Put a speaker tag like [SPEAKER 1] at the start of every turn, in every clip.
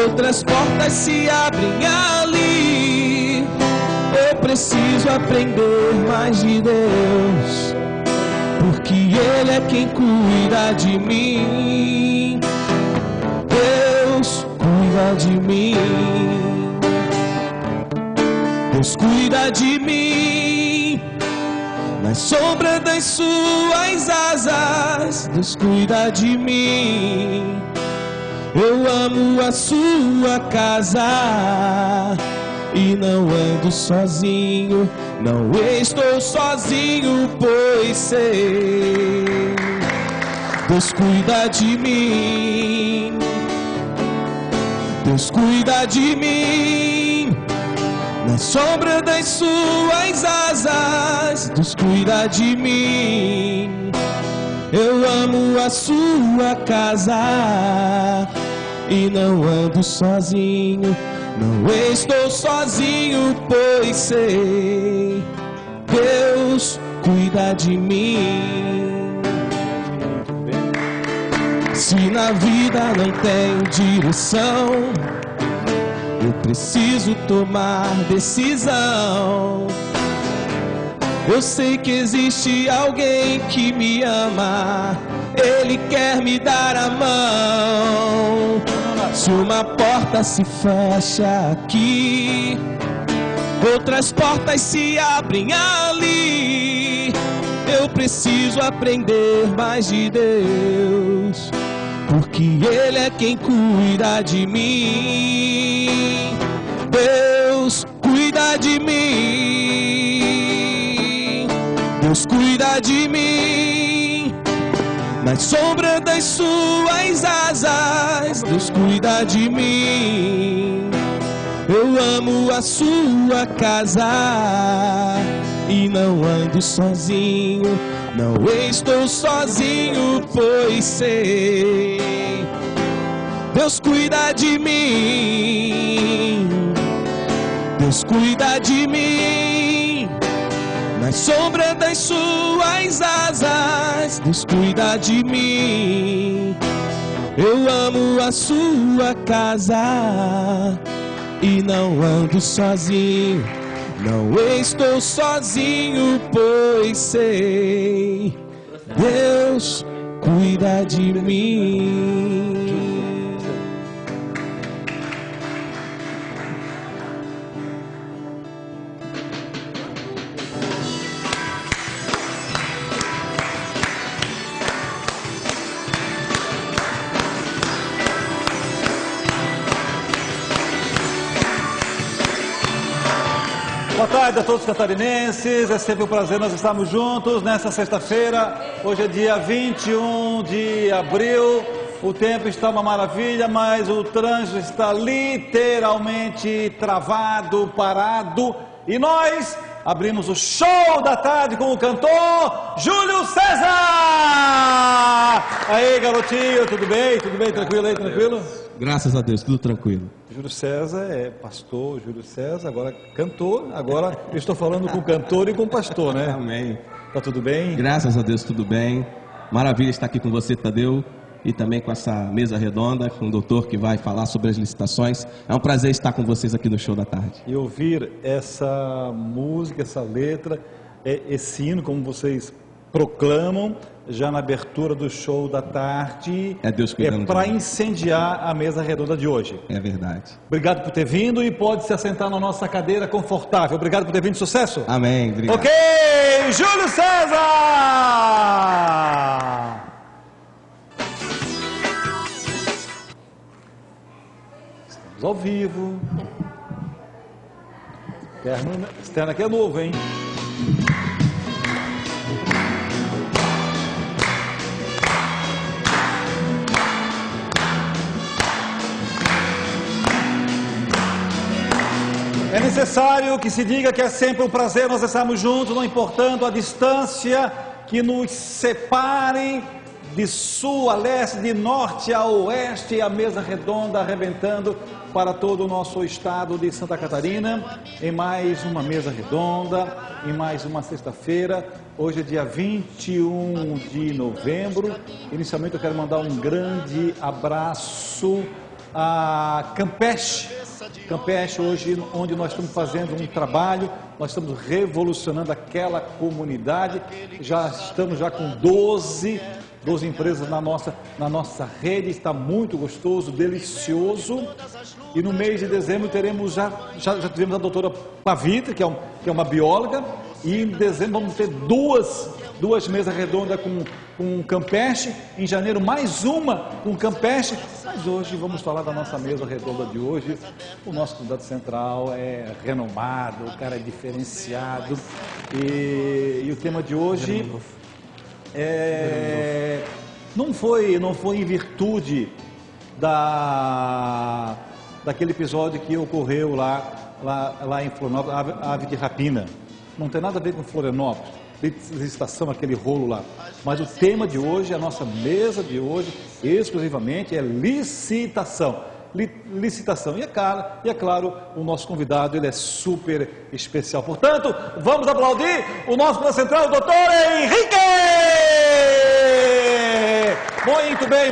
[SPEAKER 1] outras portas se abrem ali. Eu preciso aprender mais de Deus, porque Ele é quem cuida de mim. Deus cuida de mim. Deus cuida de mim. Na sombra das suas asas, Deus cuida de mim. Eu amo a sua casa e não ando sozinho, não estou sozinho, pois sei, Deus cuida de mim. Deus cuida de mim. Na sombra das suas asas, Deus cuida de mim. Eu amo a sua casa e não ando sozinho, não estou sozinho, pois sei, Deus cuida de mim. Se na vida não tem direção, eu preciso tomar decisão. Eu sei que existe alguém que me ama, Ele quer me dar a mão. Se uma porta se fecha aqui, outras portas se abrem ali. Eu preciso aprender mais de Deus, porque Ele é quem cuida de mim. Deus cuida de mim. Deus cuida de mim. Na sombra das suas asas, Deus cuida de mim. Eu amo a sua casa e não ando sozinho, não estou sozinho, pois sei, Deus cuida de mim. Deus cuida de mim. Na sombra das suas asas, Deus cuida de mim. Eu amo a sua casa e não ando sozinho, não estou sozinho, pois sei, Deus cuida de mim.
[SPEAKER 2] Boa tarde a todos os catarinenses, é sempre um prazer nós estarmos juntos nessa sexta-feira. Hoje é dia 21 de abril, o tempo está uma maravilha, mas o trânsito está literalmente travado, parado. E nós abrimos o show da tarde com o cantor Júlio César! Aí, garotinho, tudo bem? Tudo bem? Tranquilo aí, tranquilo?
[SPEAKER 1] Graças a Deus, tudo tranquilo.
[SPEAKER 2] Júlio César é pastor, Júlio César, agora cantor, agora eu estou falando com o cantor e com o pastor, né?
[SPEAKER 1] Amém.
[SPEAKER 2] Tá tudo bem?
[SPEAKER 1] Graças a Deus, tudo bem. Maravilha estar aqui com você, Tadeu, e também com essa mesa redonda, com o doutor que vai falar sobre as licitações. É um prazer estar com vocês aqui no show da tarde.
[SPEAKER 2] E ouvir essa música, essa letra, esse hino, como vocês proclamam, já na abertura do show da tarde,
[SPEAKER 1] é Deus cuidando
[SPEAKER 2] para incendiar a mesa redonda de hoje.
[SPEAKER 1] É verdade.
[SPEAKER 2] Obrigado por ter vindo e pode se assentar na nossa cadeira confortável. Obrigado por ter vindo, sucesso.
[SPEAKER 1] Amém. Obrigado.
[SPEAKER 2] Ok, Júlio César! Estamos ao vivo. Externo aqui é novo, hein? É necessário que se diga que é sempre um prazer nós estarmos juntos, não importando a distância que nos separe de sul a leste, de norte a oeste, a mesa redonda arrebentando para todo o nosso estado de Santa Catarina, em mais uma mesa redonda, em mais uma sexta-feira. Hoje é dia 21 de novembro. Inicialmente eu quero mandar um grande abraço a Campeche. Campeche hoje, onde nós estamos fazendo um trabalho, nós estamos revolucionando aquela comunidade, estamos com 12 empresas na nossa rede, está muito gostoso, delicioso. E no mês de dezembro teremos, já tivemos a doutora Pavita, que é uma bióloga, e em dezembro vamos ter duas mesas redondas com Campeche, em janeiro mais uma com Campeche, mas hoje vamos falar da nossa mesa redonda de hoje. O nosso convidado central é renomado, o cara é diferenciado, e o tema de hoje não foi em virtude daquele episódio que ocorreu lá em Florianópolis, a ave de rapina. Não tem nada a ver com Florianópolis, licitação, aquele rolo lá. Mas o tema de hoje, a nossa mesa de hoje, exclusivamente é licitação. Licitação. E é claro, o nosso convidado, ele é super especial. Portanto, vamos aplaudir o nosso convidado central, o doutor Henrique!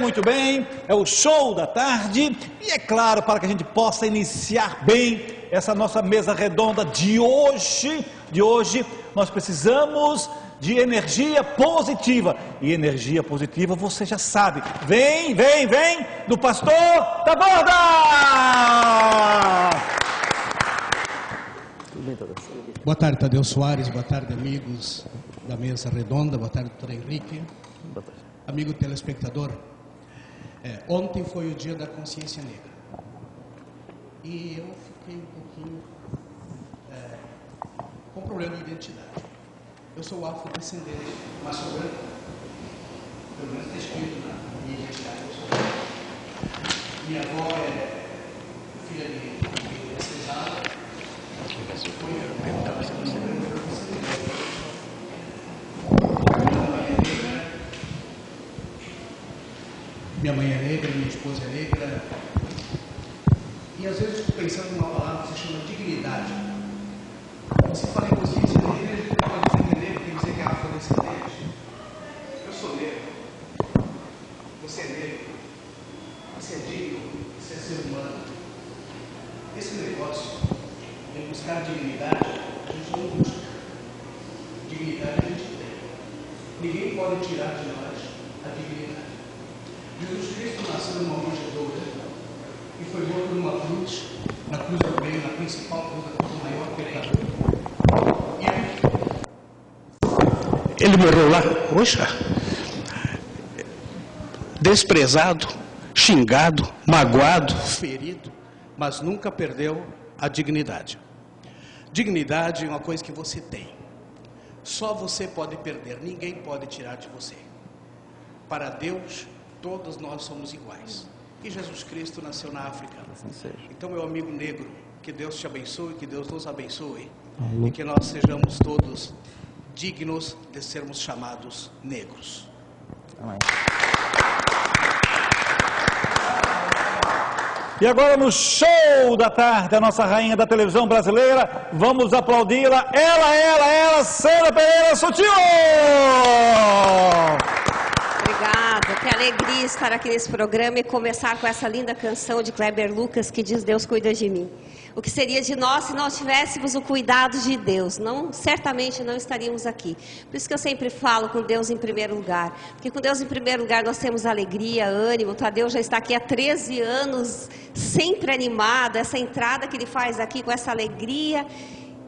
[SPEAKER 2] Muito bem. É o show da tarde. E é claro, para que a gente possa iniciar bem essa nossa mesa redonda de hoje, nós precisamos de energia positiva. E energia positiva, você já sabe. Vem do pastor Taborda!
[SPEAKER 3] Boa tarde, Tadeu Soares. Boa tarde, amigos da mesa redonda. Boa tarde, doutor Henrique.
[SPEAKER 4] Boa tarde.
[SPEAKER 3] Amigo telespectador. Ontem foi o dia da consciência negra. E eu fiquei um pouquinho com problema de identidade. Eu sou afrodescendente, mas sou branco. Pelo menos está escrito na minha identidade. Eu sou branco. Minha avó é filha de cesada. Minha mãe é negra, minha esposa é negra. E às vezes eu estou pensando numa palavra que se chama dignidade. Você fala em consciência da igreja, você pode entender que tem que dizer que é afrodescendente. Eu sou negro. Você é negro. Você é digno. Você é ser humano. Esse negócio de buscar dignidade, a gente não busca. Dignidade a gente tem. Ninguém pode tirar de nós a dignidade. Jesus Cristo nasceu numa manjedoura e foi morto numa cruz, na cruz do meio, na principal cruz, a cruz do maior pecador. E ele morreu lá, poxa, desprezado, xingado, magoado, ferido, mas nunca perdeu a dignidade. Dignidade é uma coisa que você tem. Só você pode perder, ninguém pode tirar de você. Para Deus, todos nós somos iguais. E Jesus Cristo nasceu na África. Então, meu amigo negro, que Deus te abençoe, que Deus nos abençoe. E que nós sejamos todos dignos de sermos chamados negros.
[SPEAKER 2] Amém. E agora no show da tarde, a nossa rainha da televisão brasileira, vamos aplaudi-la, ela, Sandra Pereira Sutil!
[SPEAKER 5] Obrigada, que alegria estar aqui nesse programa e começar com essa linda canção de Kleber Lucas que diz: Deus cuida de mim. O que seria de nós se nós tivéssemos o cuidado de Deus? Certamente não estaríamos aqui. Por isso que eu sempre falo com Deus em primeiro lugar. Porque com Deus em primeiro lugar nós temos alegria, ânimo. O Tadeu já está aqui há 13 anos, sempre animado. Essa entrada que ele faz aqui com essa alegria.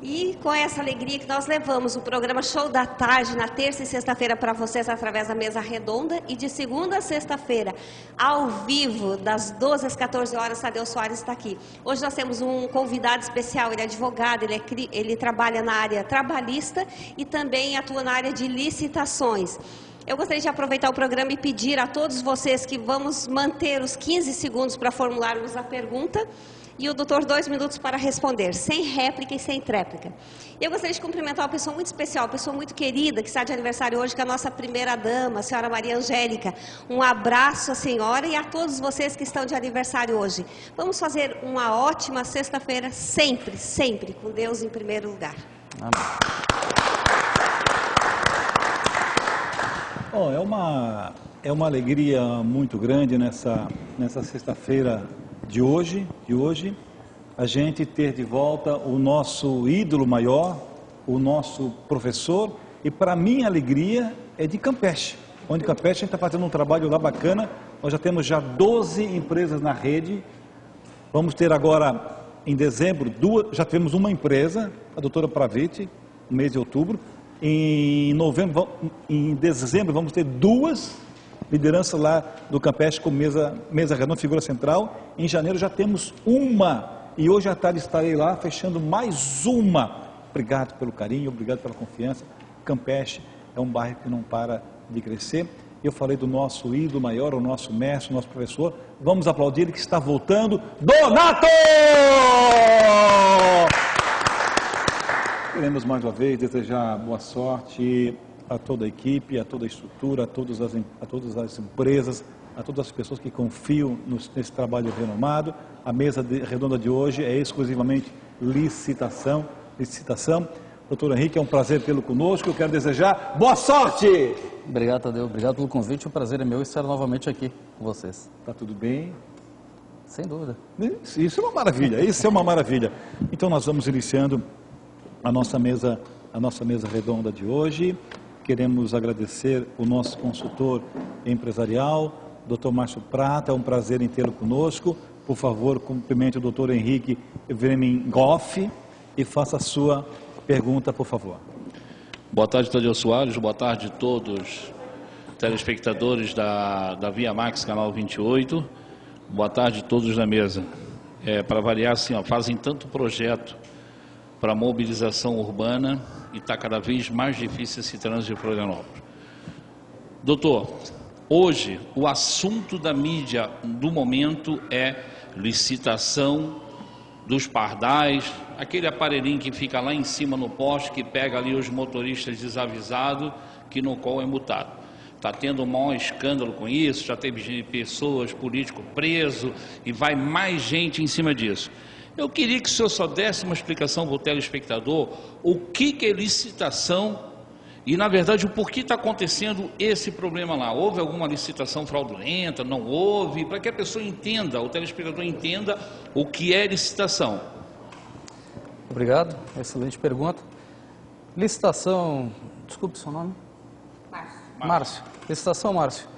[SPEAKER 5] E com essa alegria que nós levamos o programa Show da Tarde na terça e sexta-feira para vocês através da mesa redonda e de segunda a sexta-feira ao vivo das 12 às 14 horas. Tadeu Soares está aqui. Hoje nós temos um convidado especial, ele é advogado, ele trabalha na área trabalhista e também atua na área de licitações. Eu gostaria de aproveitar o programa e pedir a todos vocês que vamos manter os 15 segundos para formularmos a pergunta. E o doutor 2 minutos para responder, sem réplica e sem tréplica. Eu gostaria de cumprimentar uma pessoa muito especial, uma pessoa muito querida, que está de aniversário hoje, que é a nossa primeira-dama, a senhora Maria Angélica. Um abraço à senhora e a todos vocês que estão de aniversário hoje. Vamos fazer uma ótima sexta-feira, sempre, sempre, com Deus em primeiro lugar.
[SPEAKER 2] Amém. É uma alegria muito grande nessa sexta-feira de hoje, a gente ter de volta o nosso ídolo maior, o nosso professor, e para minha alegria é de Campeche. Onde Campeche a gente está fazendo um trabalho lá bacana, nós já temos 12 empresas na rede, vamos ter agora em dezembro, já tivemos uma empresa, a doutora Pravete, no mês de outubro, em dezembro vamos ter 2 lideranças lá do Campeche com mesa redonda, figura central, em janeiro já temos uma, e hoje à tarde estarei lá fechando mais uma. Obrigado pelo carinho, obrigado pela confiança. Campeche é um bairro que não para de crescer. Eu falei do nosso ídolo maior, o nosso mestre, o nosso professor. Vamos aplaudir ele que está voltando. Donato! Queremos mais uma vez desejar boa sorte a toda a equipe, a toda a estrutura, a todas as empresas, a todas as pessoas que confiam nesse trabalho renomado. A mesa redonda de hoje é exclusivamente licitação. Doutor Henrique, é um prazer tê-lo conosco. Eu quero desejar boa sorte!
[SPEAKER 4] Obrigado, Tadeu. Obrigado pelo convite. O prazer é meu estar novamente aqui com vocês.
[SPEAKER 2] Está tudo bem?
[SPEAKER 4] Sem dúvida.
[SPEAKER 2] Isso é uma maravilha, isso é uma maravilha. Então nós vamos iniciando a nossa mesa redonda de hoje. Queremos agradecer o nosso consultor empresarial, Dr. Márcio Prata. É um prazer em tê-lo conosco. Por favor, cumprimente o Dr. Henrique Vremengoff e faça a sua pergunta, por favor.
[SPEAKER 6] Boa tarde, Tadeu Soares. Boa tarde a todos telespectadores da Via Max, canal 28. Boa tarde a todos na mesa. Para variar, assim, fazem tanto projeto para mobilização urbana e está cada vez mais difícil esse trânsito de Florianópolis. Doutor, hoje o assunto da mídia do momento é licitação dos pardais, aquele aparelhinho que fica lá em cima no poste, que pega ali os motoristas desavisados, que no qual é multado. Está tendo um maior escândalo com isso, já teve pessoas, políticos presos, e vai mais gente em cima disso. Eu queria que o senhor só desse uma explicação para o telespectador, o que é licitação e, na verdade, o porquê está acontecendo esse problema lá. Houve alguma licitação fraudulenta? Não houve? Para que a pessoa entenda, o telespectador entenda o que é licitação.
[SPEAKER 4] Obrigado, excelente pergunta. Licitação, desculpe o seu nome? Márcio. Licitação, Márcio,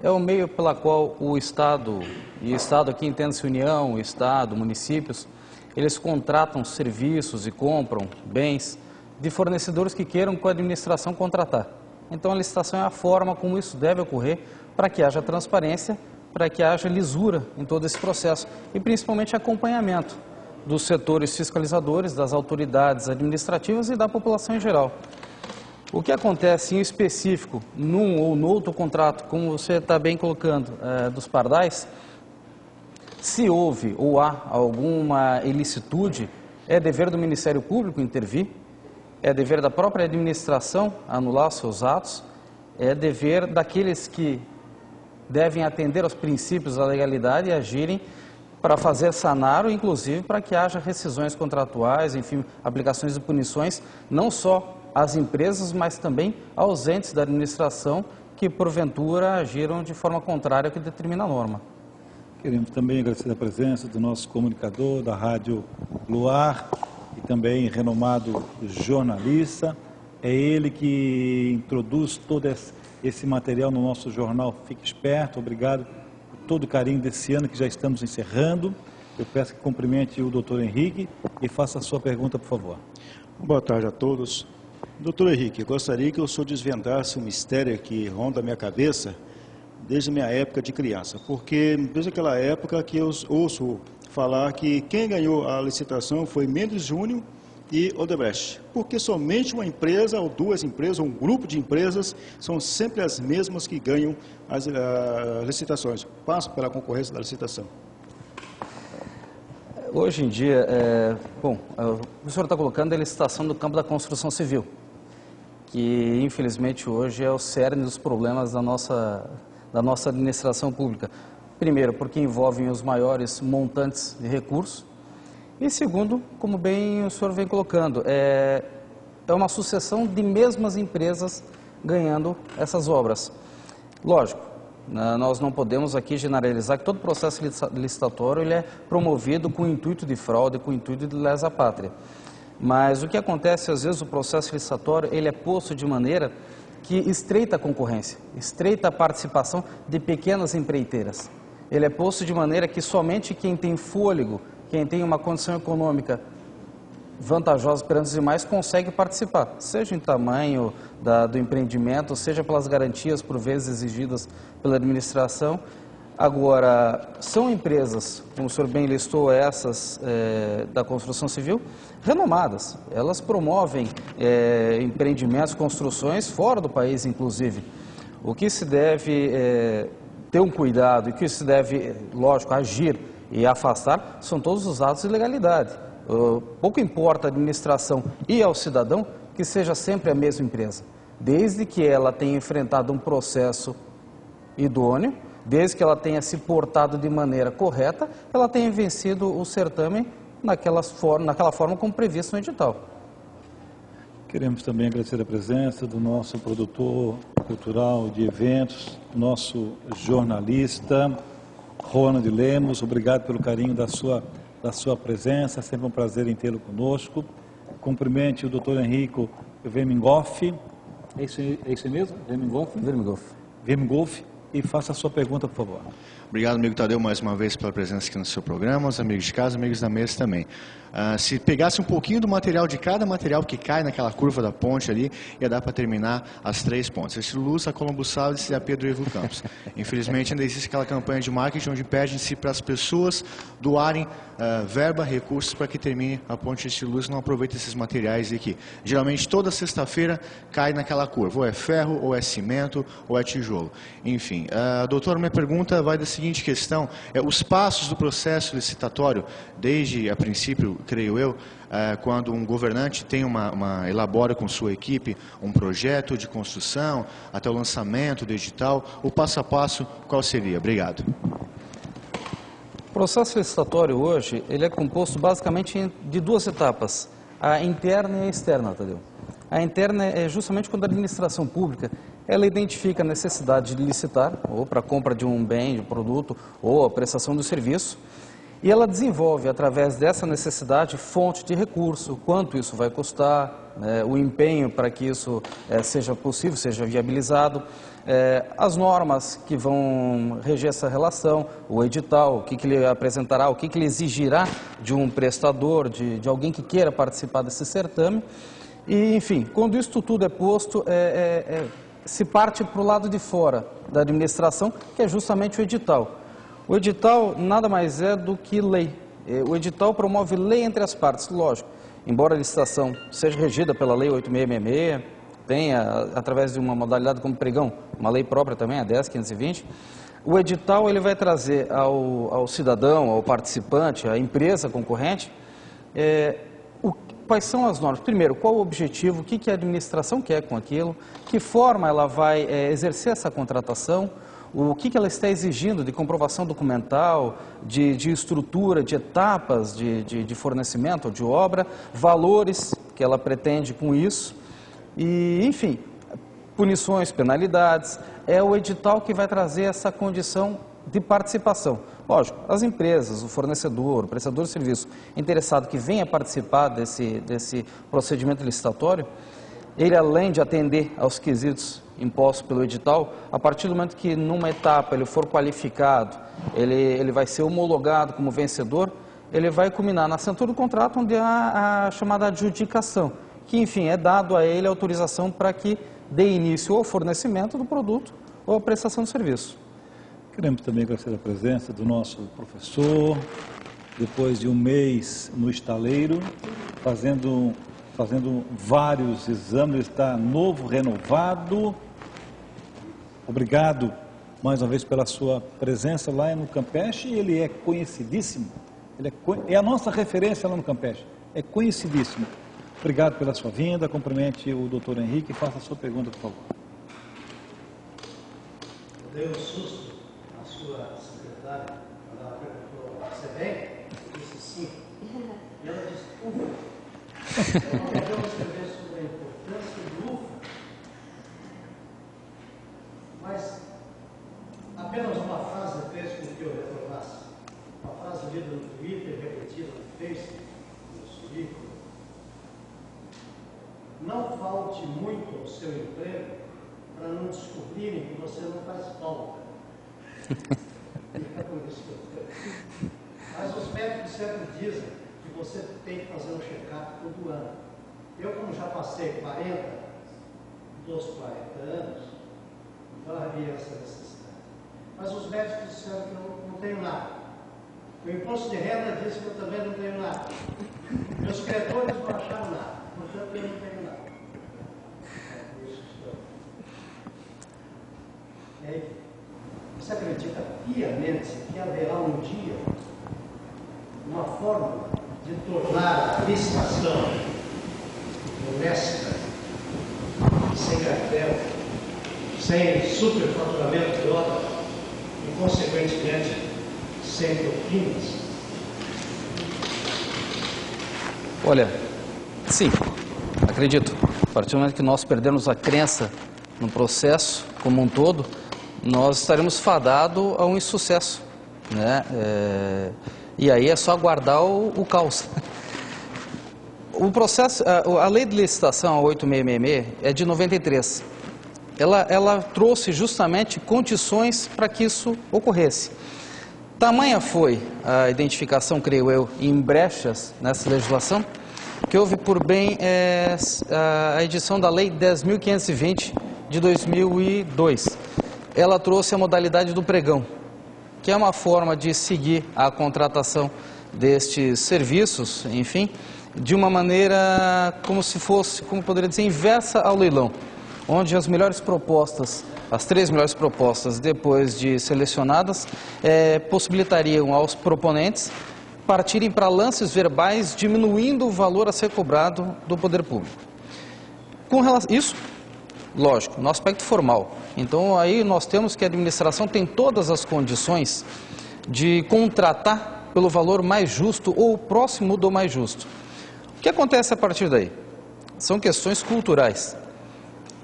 [SPEAKER 4] é o meio pela qual o Estado, e Estado aqui entende-se União, Estado, municípios, eles contratam serviços e compram bens de fornecedores que queiram com a administração contratar. Então a licitação é a forma como isso deve ocorrer para que haja transparência, para que haja lisura em todo esse processo e principalmente acompanhamento dos setores fiscalizadores, das autoridades administrativas e da população em geral. O que acontece em específico num ou no outro contrato, como você está bem colocando, dos pardais, se houve ou há alguma ilicitude, é dever do Ministério Público intervir, é dever da própria administração anular seus atos, é dever daqueles que devem atender aos princípios da legalidade e agirem para fazer sanar, inclusive para que haja rescisões contratuais, enfim, aplicações de punições, não só às empresas, mas também aos entes da administração que, porventura, agiram de forma contrária ao que determina a norma.
[SPEAKER 2] Queremos também agradecer a presença do nosso comunicador da Rádio Luar e também renomado jornalista. É ele que introduz todo esse material no nosso jornal Fique Esperto. Obrigado por todo o carinho desse ano que já estamos encerrando. Eu peço que cumprimente o doutor Henrique e faça a sua pergunta, por favor.
[SPEAKER 7] Boa tarde a todos. Doutor Henrique, eu gostaria que o senhor desvendasse um mistério que ronda a minha cabeça desde a minha época de criança, porque desde aquela época que eu ouço falar que quem ganhou a licitação foi Mendes Júnior e Odebrecht, porque somente uma empresa ou duas empresas, ou um grupo de empresas, são sempre as mesmas que ganham as licitações, passam pela concorrência da licitação.
[SPEAKER 4] Hoje em dia, o senhor está colocando a licitação do campo da construção civil, que infelizmente hoje é o cerne dos problemas da nossa administração pública. Primeiro, porque envolvem os maiores montantes de recursos. E segundo, como bem o senhor vem colocando, é uma sucessão de mesmas empresas ganhando essas obras. Lógico, Nós não podemos aqui generalizar que todo processo licitatório ele é promovido com o intuito de fraude, com o intuito de lesa pátria. Mas o que acontece, às vezes, o processo licitatório ele é posto de maneira que estreita a concorrência, estreita a participação de pequenas empreiteiras. Ele é posto de maneira que somente quem tem fôlego, quem tem uma condição econômica vantajosa perante os demais, consegue participar, seja em tamanho do empreendimento, seja pelas garantias, por vezes, exigidas pela administração. Agora, são empresas, como o senhor bem listou, essas da construção civil, renomadas. Elas promovem empreendimentos, construções fora do país, inclusive. O que se deve ter um cuidado e o que se deve, lógico, agir e afastar são todos os atos de ilegalidade. Pouco importa a administração e ao cidadão que seja sempre a mesma empresa, desde que ela tenha enfrentado um processo idôneo, desde que ela tenha se portado de maneira correta, ela tenha vencido o certame naquela forma como previsto no edital.
[SPEAKER 2] Queremos também agradecer a presença do nosso produtor cultural de eventos, nosso jornalista, Ronald Lemos. Obrigado pelo carinho da sua presença, sempre um prazer em tê-lo conosco. Cumprimente o Dr. Henrico Vermingoff, é isso mesmo? Vermingoff, e faça a sua pergunta, por favor.
[SPEAKER 8] Obrigado, amigo Tadeu, mais uma vez pela presença aqui no seu programa, os amigos de casa, amigos da mesa também. Se pegasse um pouquinho do material de cada material que cai naquela curva da ponte ali, ia dar para terminar as 3 pontes. A Estiluz, a Colombo Salles e a Pedro Ivo Campos. Infelizmente ainda existe aquela campanha de marketing onde pede-se para as pessoas doarem verba, recursos para que termine a ponte Estiluz e não aproveite esses materiais aqui. Geralmente toda sexta-feira cai naquela curva, ou é ferro, ou é cimento, ou é tijolo. Enfim, doutor, minha pergunta vai da seguinte questão, os passos do processo licitatório, desde a princípio, creio eu, quando um governante tem elabora com sua equipe um projeto de construção, até o lançamento do edital, o passo a passo, qual seria? Obrigado.
[SPEAKER 4] O processo licitatório hoje, ele é composto basicamente de 2 etapas, a interna e a externa, Tadeu. A interna é justamente quando a administração pública ela identifica a necessidade de licitar, ou para a compra de um bem, de um produto, ou a prestação do serviço, e ela desenvolve, através dessa necessidade, fonte de recurso, quanto isso vai custar, o empenho para que isso seja possível, seja viabilizado, as normas que vão reger essa relação, o edital, o que ele apresentará, o que ele exigirá de um prestador, de alguém que queira participar desse certame. E, enfim, quando isso tudo é posto, se parte para o lado de fora da administração, que é justamente o edital. O edital nada mais é do que lei. O edital promove lei entre as partes, lógico. Embora a licitação seja regida pela Lei 8666, tenha, através de uma modalidade como pregão, uma lei própria também, a 10.520, o edital ele vai trazer ao cidadão, ao participante, à empresa concorrente, quais são as normas? Primeiro, qual o objetivo, o que a administração quer com aquilo, que forma ela vai exercer essa contratação, o que ela está exigindo de comprovação documental, de estrutura, de etapas de fornecimento, de obra, valores que ela pretende com isso, e, enfim, punições, penalidades. É o edital que vai trazer essa condição de participação. Lógico, as empresas, o fornecedor, o prestador de serviço interessado que venha participar desse procedimento licitatório, ele, além de atender aos quesitos impostos pelo edital, a partir do momento que numa etapa ele for qualificado, ele vai ser homologado como vencedor, ele vai culminar na assinatura do contrato, onde há a chamada adjudicação, que, enfim, é dado a ele a autorização para que dê início ao fornecimento do produto ou à prestação do serviço.
[SPEAKER 2] Queremos também agradecer a presença do nosso professor, depois de um mês no estaleiro, fazendo vários exames, está novo, renovado. Obrigado mais uma vez pela sua presença lá no Campeche. Ele é conhecidíssimo, é a nossa referência lá no Campeche, é conhecidíssimo. Obrigado pela sua vinda, cumprimente o doutor Henrique e faça a sua pergunta, por favor.
[SPEAKER 3] Eu dei um susto à sua secretária, quando ela perguntou, você vem? Eu disse sim. E ela disse, ufa. Então, nós vamos escrever sobre a importância do ufa. Mas a Twitter, repetido no Facebook, no Twitter. Não falte muito ao seu emprego para não descobrirem que você não faz falta. Mas os médicos sempre dizem que você tem que fazer um check-up todo ano. Eu, como já passei 40 anos, então havia essa necessidade. Mas os médicos disseram que eu não tenho nada. O imposto de renda disse que eu também não tenho nada. Meus credores não acharam nada, portanto eu não tenho nada. Você acredita piamente que haverá um dia uma forma de tornar a licitação honesta, sem cartel, sem superfaturamento de obra e, consequentemente, sem propinas?
[SPEAKER 4] Olha, sim, acredito. A partir do momento que nós perdemos a crença no processo como um todo, nós estaremos fadados a um insucesso, né? E aí é só aguardar o caos. O processo, a lei de licitação, a 8666, é de 93. Ela trouxe justamente condições para que isso ocorresse. Tamanha foi a identificação, creio eu, em brechas nessa legislação, que houve por bem a edição da lei 10.520 de 2002. Ela trouxe a modalidade do pregão, que é uma forma de seguir a contratação destes serviços, enfim, de uma maneira como se fosse, como poderia dizer, inversa ao leilão, onde as melhores propostas, as 3 melhores propostas, depois de selecionadas, possibilitariam aos proponentes partirem para lances verbais, diminuindo o valor a ser cobrado do poder público. Com relação a isso, lógico, no aspecto formal. Então, aí nós temos que a administração tem todas as condições de contratar pelo valor mais justo ou próximo do mais justo. O que acontece a partir daí? São questões culturais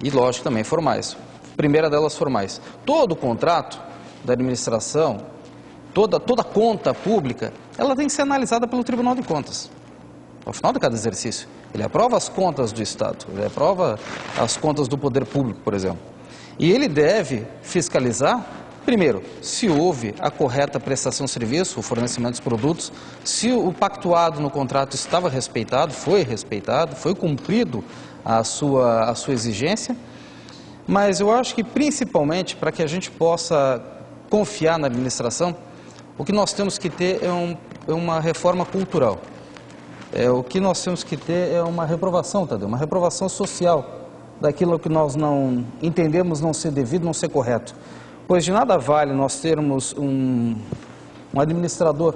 [SPEAKER 4] e, lógico, também formais. Primeira delas, formais. Todo contrato da administração, toda conta pública, ela tem que ser analisada pelo Tribunal de Contas. Ao final de cada exercício, ele aprova as contas do Estado, ele aprova as contas do poder público, por exemplo. E ele deve fiscalizar, primeiro, se houve a correta prestação de serviço, o fornecimento dos produtos, se o pactuado no contrato estava respeitado, foi cumprido a sua exigência. Mas eu acho que, principalmente, para que a gente possa confiar na administração, o que nós temos que ter é uma reforma cultural. O que nós temos que ter é uma reprovação, Tadeu, uma reprovação social daquilo que nós não entendemos não ser devido, não ser correto. Pois de nada vale nós termos um administrador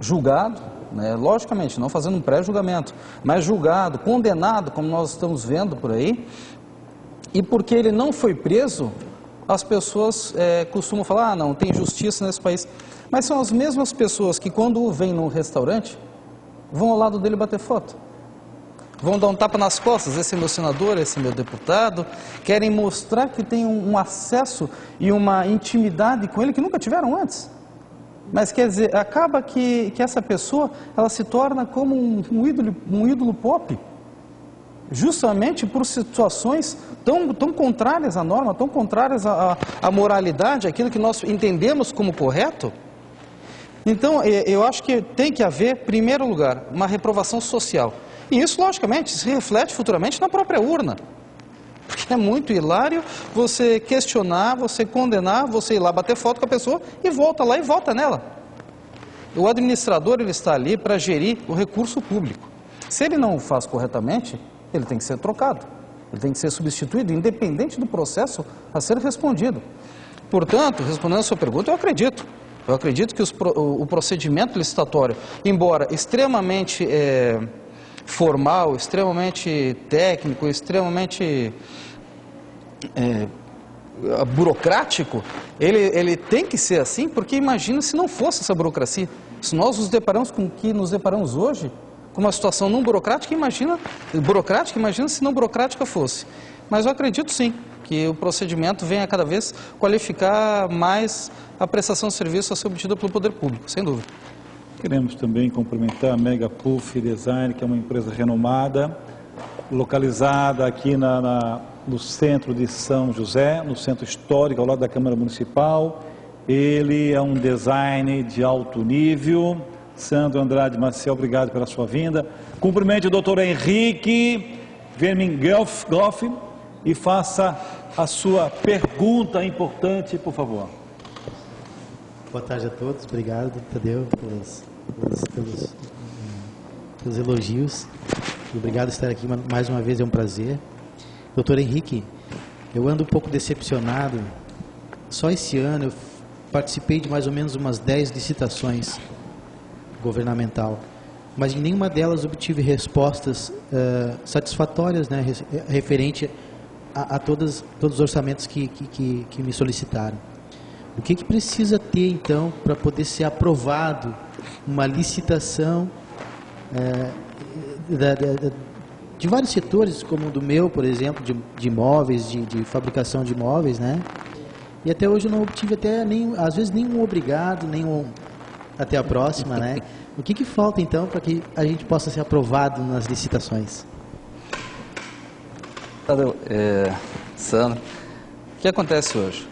[SPEAKER 4] julgado, né, logicamente, não fazendo um pré-julgamento, mas julgado, condenado, como nós estamos vendo por aí, e porque ele não foi preso, as pessoas costumam falar, não, tem justiça nesse país. Mas são as mesmas pessoas que, quando vêm num restaurante, vão ao lado dele bater foto. Vão dar um tapa nas costas, esse é meu senador, esse é meu deputado. Querem mostrar que tem um acesso e uma intimidade com ele que nunca tiveram antes. Mas, quer dizer, acaba que essa pessoa, ela se torna como um ídolo pop. Justamente por situações tão contrárias à norma, tão contrárias à moralidade, aquilo que nós entendemos como correto. Então, eu acho que tem que haver, em primeiro lugar, uma reprovação social. E isso, logicamente, se reflete futuramente na própria urna. Porque é muito hilário você questionar, você condenar, você ir lá bater foto com a pessoa e volta lá e vota nela. O administrador, ele está ali para gerir o recurso público. Se ele não o faz corretamente, ele tem que ser trocado. Ele tem que ser substituído, independente do processo a ser respondido. Portanto, respondendo a sua pergunta, eu acredito que o procedimento licitatório, embora extremamente formal, extremamente técnico, extremamente burocrático, ele tem que ser assim, porque imagina se não fosse essa burocracia. Se nós nos deparamos com o que nos deparamos hoje, com uma situação não burocrática, imagina se não burocrática fosse. Mas eu acredito sim, que o procedimento venha cada vez qualificar mais a prestação de serviço a ser obtida pelo poder público, sem dúvida.
[SPEAKER 2] Queremos também cumprimentar a Mega Puff Design, que é uma empresa renomada, localizada aqui no centro de São José, no centro histórico, ao lado da Câmara Municipal. Ele é um design de alto nível. Sandro Andrade Maciel, obrigado pela sua vinda. Cumprimente o doutor Henrique Vermingoff e faça a sua pergunta importante, por favor.
[SPEAKER 9] Boa tarde a todos, obrigado, Tadeu, pelos elogios. Obrigado por estar aqui mais uma vez, é um prazer. Doutor Henrique, eu ando um pouco decepcionado. Só esse ano eu participei de mais ou menos umas 10 licitações governamental, mas em nenhuma delas obtive respostas satisfatórias, né, referente a todos os orçamentos que me solicitaram. O que precisa ter, então, para poder ser aprovado uma licitação de vários setores, como o do meu, por exemplo, de imóveis, de fabricação de imóveis, né? E até hoje eu não obtive às vezes nenhum obrigado, nenhum até a próxima, né? O que falta, então, para que a gente possa ser aprovado nas licitações?
[SPEAKER 4] Sandro, o que acontece hoje?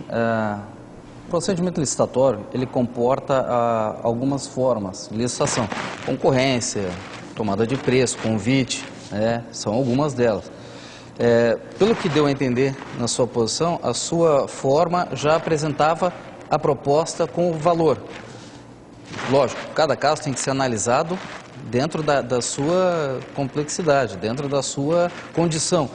[SPEAKER 4] O procedimento licitatório, ele comporta algumas formas de licitação. Concorrência, tomada de preço, convite, são algumas delas. Pelo que deu a entender na sua posição, a sua forma já apresentava a proposta com o valor. Lógico, cada caso tem que ser analisado dentro da sua complexidade, dentro da sua condição.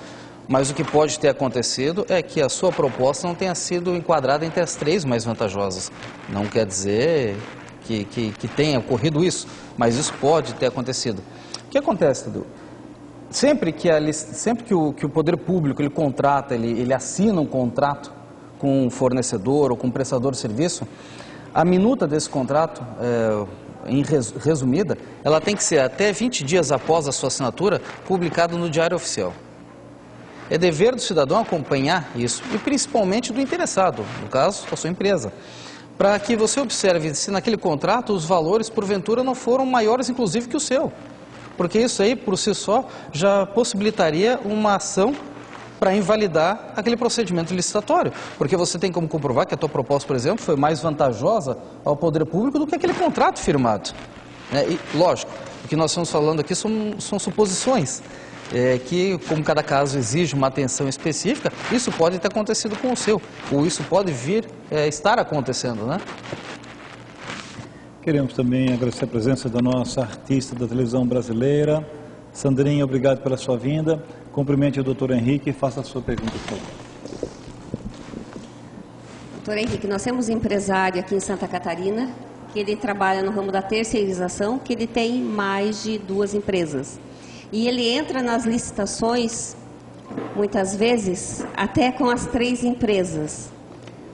[SPEAKER 4] Mas o que pode ter acontecido é que a sua proposta não tenha sido enquadrada entre as 3 mais vantajosas. Não quer dizer que tenha ocorrido isso, mas isso pode ter acontecido. O que acontece, Tadeu? Sempre que o poder público ele contrata, ele assina um contrato com um fornecedor ou com um prestador de serviço, a minuta desse contrato, resumida, ela tem que ser até 20 dias após a sua assinatura publicada no Diário Oficial. É dever do cidadão acompanhar isso, e principalmente do interessado, no caso, a sua empresa, para que você observe se naquele contrato os valores, porventura, não foram maiores, inclusive, que o seu. Porque isso aí, por si só, já possibilitaria uma ação para invalidar aquele procedimento licitatório. Porque você tem como comprovar que a tua proposta, por exemplo, foi mais vantajosa ao poder público do que aquele contrato firmado. E, lógico, o que nós estamos falando aqui são suposições. Que, como cada caso exige uma atenção específica, isso pode ter acontecido com o seu, ou isso pode vir estar acontecendo, né?
[SPEAKER 2] Queremos também agradecer a presença da nossa artista da televisão brasileira. Sandrinha, obrigado pela sua vinda. Cumprimente o doutor Henrique e faça a sua pergunta, por favor.
[SPEAKER 5] Doutor Henrique, nós temos um empresário aqui em Santa Catarina, que ele trabalha no ramo da terceirização, que ele tem mais de 2 empresas. E ele entra nas licitações, muitas vezes, até com as 3 empresas.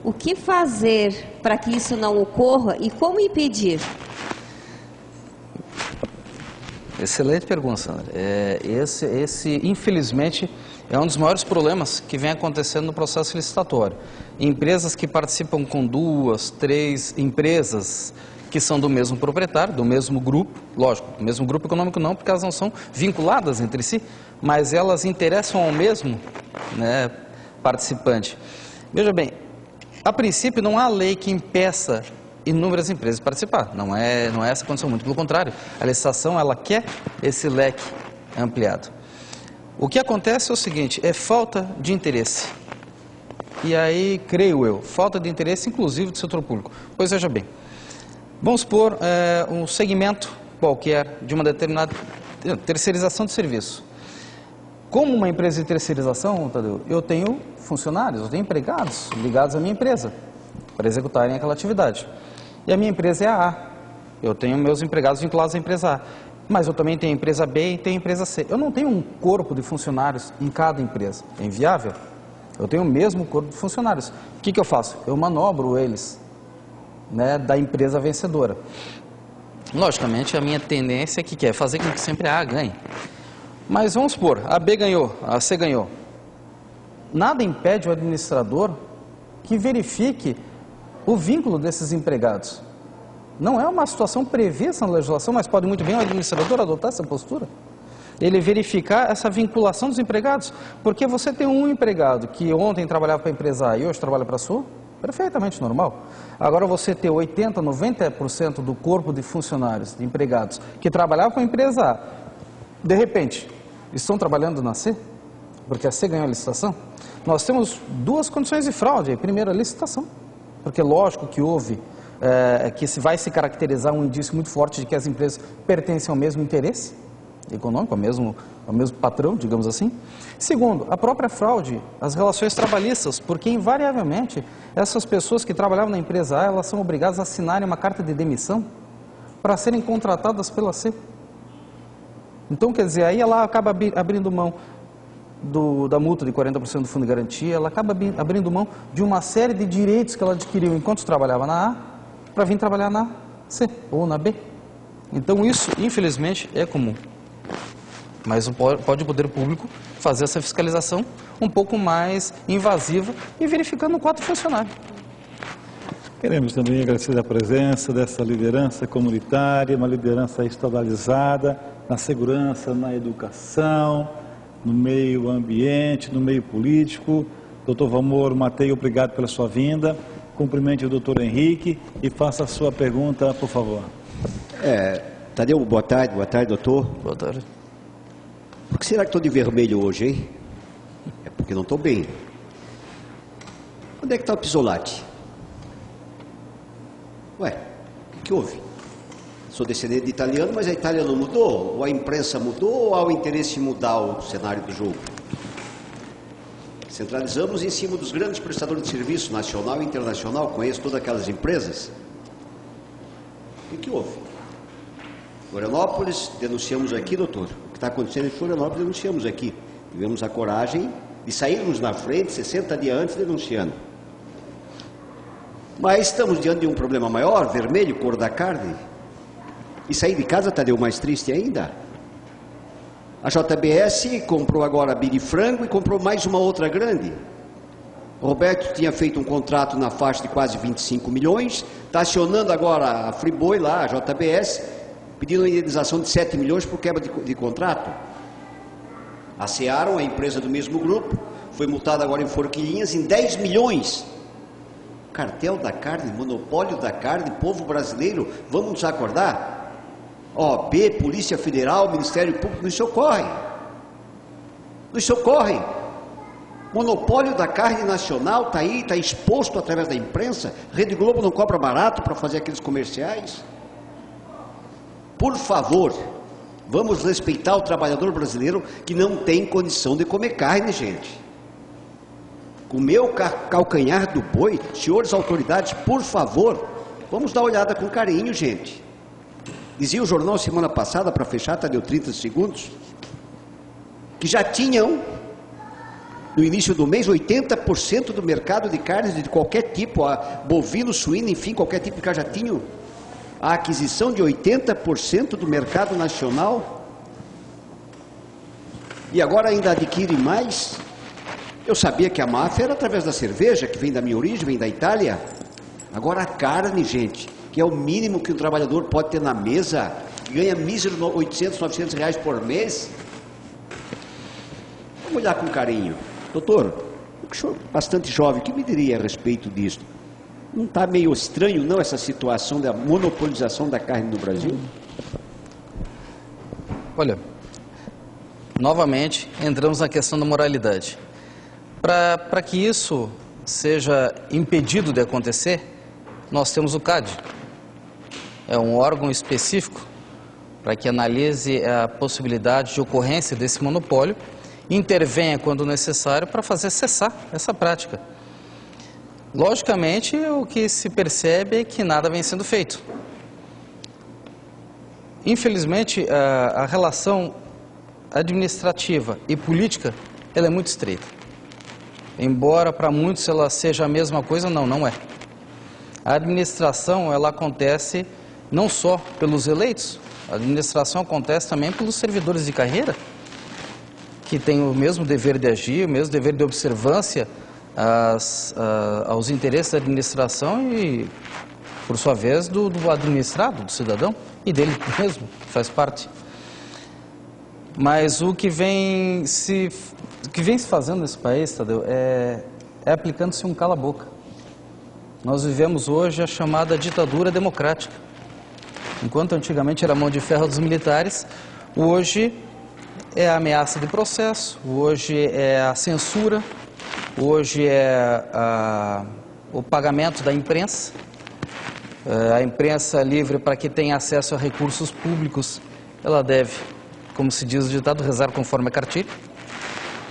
[SPEAKER 5] O que fazer para que isso não ocorra e como impedir?
[SPEAKER 4] Excelente pergunta, Sandra. Esse, infelizmente, é um dos maiores problemas que vem acontecendo no processo licitatório. Empresas que participam com 2, 3 empresas que são do mesmo proprietário, do mesmo grupo, lógico, do mesmo grupo econômico não, porque elas não são vinculadas entre si, mas elas interessam ao mesmo, né, participante. Veja bem, a princípio não há lei que impeça inúmeras empresas de participar, não é essa a condição, muito pelo contrário, a licitação ela quer esse leque ampliado. O que acontece é o seguinte, é falta de interesse, e aí, creio eu, falta de interesse inclusive do setor público, pois veja bem, vamos supor um segmento qualquer de uma determinada terceirização de serviço. Como uma empresa de terceirização, Tadeu, eu tenho funcionários, eu tenho empregados ligados à minha empresa para executarem aquela atividade. E a minha empresa é a A. Eu tenho meus empregados vinculados à empresa A. Mas eu também tenho a empresa B e tenho a empresa C. Eu não tenho um corpo de funcionários em cada empresa. É inviável. Eu tenho o mesmo corpo de funcionários. O que eu faço? Eu manobro eles, né, da empresa vencedora. Logicamente, a minha tendência aqui é fazer com que sempre a A ganhe. Mas vamos supor, a B ganhou, a C ganhou. nada impede o administrador que verifique o vínculo desses empregados. Não é uma situação prevista na legislação, mas pode muito bem o administrador adotar essa postura. Ele verificar essa vinculação dos empregados. Porque você tem um empregado que ontem trabalhava para a empresa A e hoje trabalha para a sua, perfeitamente normal. Agora você ter 80%, 90% do corpo de funcionários, de empregados, que trabalhavam com a empresa A, de repente, estão trabalhando na C, porque a C ganhou a licitação. Nós temos duas condições de fraude. Primeiro, a licitação, porque lógico que houve, que se vai se caracterizar um indício muito forte de que as empresas pertencem ao mesmo interesse econômico, ao mesmo patrão, digamos assim. Segundo, a própria fraude, as relações trabalhistas, porque invariavelmente essas pessoas que trabalhavam na empresa A, elas são obrigadas a assinarem uma carta de demissão para serem contratadas pela C. Então, quer dizer, aí ela acaba abrindo mão da multa de 40% do fundo de garantia, ela acaba abrindo mão de uma série de direitos que ela adquiriu enquanto trabalhava na A, para vir trabalhar na C ou na B. Então isso, infelizmente, é comum. Mas pode o poder público fazer essa fiscalização um pouco mais invasiva e verificando o quadro funcionário.
[SPEAKER 2] Queremos também agradecer a presença dessa liderança comunitária, uma liderança estadualizada na segurança, na educação, no meio ambiente, no meio político. Doutor Valmor Matei, obrigado pela sua vinda. Cumprimente o doutor Henrique e faça a sua pergunta, por favor.
[SPEAKER 10] Tadeu, boa tarde, doutor.
[SPEAKER 4] Boa tarde.
[SPEAKER 10] Por que será que estou de vermelho hoje, hein? É porque não estou bem. Onde é que está o Pisolati? Ué, o que houve? Sou descendente de italiano, mas a Itália não mudou? Ou a imprensa mudou, ou há o interesse em mudar o cenário do jogo? Centralizamos em cima dos grandes prestadores de serviço, nacional e internacional, conheço todas aquelas empresas. O que houve? Florianópolis, denunciamos aqui, doutor. O que está acontecendo em Florianópolis, denunciamos aqui. Tivemos a coragem de sairmos na frente 60 dias antes denunciando. Mas estamos diante de um problema maior, vermelho, cor da carne. E sair de casa, Tadeu, mais triste ainda. A JBS comprou agora a Big Frango e comprou mais uma outra grande. O Roberto tinha feito um contrato na faixa de quase 25 milhões, está acionando agora a Friboi lá, a JBS, pedindo uma indenização de 7 milhões por quebra de contrato. A Searon, a empresa do mesmo grupo, foi multada agora em Forquilhinhas em 10 milhões. Cartel da carne, monopólio da carne, povo brasileiro, vamos nos acordar? OAB, Polícia Federal, Ministério Público, nos socorrem. Nos socorrem. Monopólio da carne nacional está aí, está exposto através da imprensa. Rede Globo não cobra barato para fazer aqueles comerciais. Por favor, vamos respeitar o trabalhador brasileiro que não tem condição de comer carne, gente. Comer o calcanhar do boi, senhores autoridades, por favor, vamos dar uma olhada com carinho, gente. Dizia o jornal semana passada, para fechar, deu 30 segundos, que já tinham, no início do mês, 80% do mercado de carnes de qualquer tipo, bovino, suíno, enfim, qualquer tipo de carne, já tinham a aquisição de 80% do mercado nacional, e agora ainda adquire mais. Eu sabia que a máfia era através da cerveja, que vem da minha origem, vem da Itália. Agora a carne, gente, que é o mínimo que um trabalhador pode ter na mesa, que ganha mísero 800, 900 reais por mês. Vamos olhar com carinho. Doutor, o senhor bastante jovem, o que me diria a respeito disso? Não está meio estranho, não, essa situação da monopolização da carne no Brasil?
[SPEAKER 4] Olha, novamente, entramos na questão da moralidade. Para que isso seja impedido de acontecer, nós temos o CAD. É um órgão específico para que analise a possibilidade de ocorrência desse monopólio, intervenha quando necessário para fazer cessar essa prática. Logicamente, o que se percebe é que nada vem sendo feito. Infelizmente, a relação administrativa e política, ela é muito estreita. Embora para muitos ela seja a mesma coisa, não é. A administração, ela acontece não só pelos eleitos, a administração acontece também pelos servidores de carreira, que tem o mesmo dever de agir, o mesmo dever de observância aos interesses da administração e, por sua vez, do administrado, do cidadão e dele mesmo, que faz parte. Mas o que vem se fazendo nesse país, Tadeu, é aplicando-se um cala-boca. Nós vivemos hoje a chamada ditadura democrática. Enquanto antigamente era a mão de ferro dos militares, hoje é a ameaça de processo, hoje é a censura, hoje é o pagamento da imprensa. A imprensa livre, para que tenha acesso a recursos públicos, ela deve, como se diz o ditado, rezar conforme a cartilha.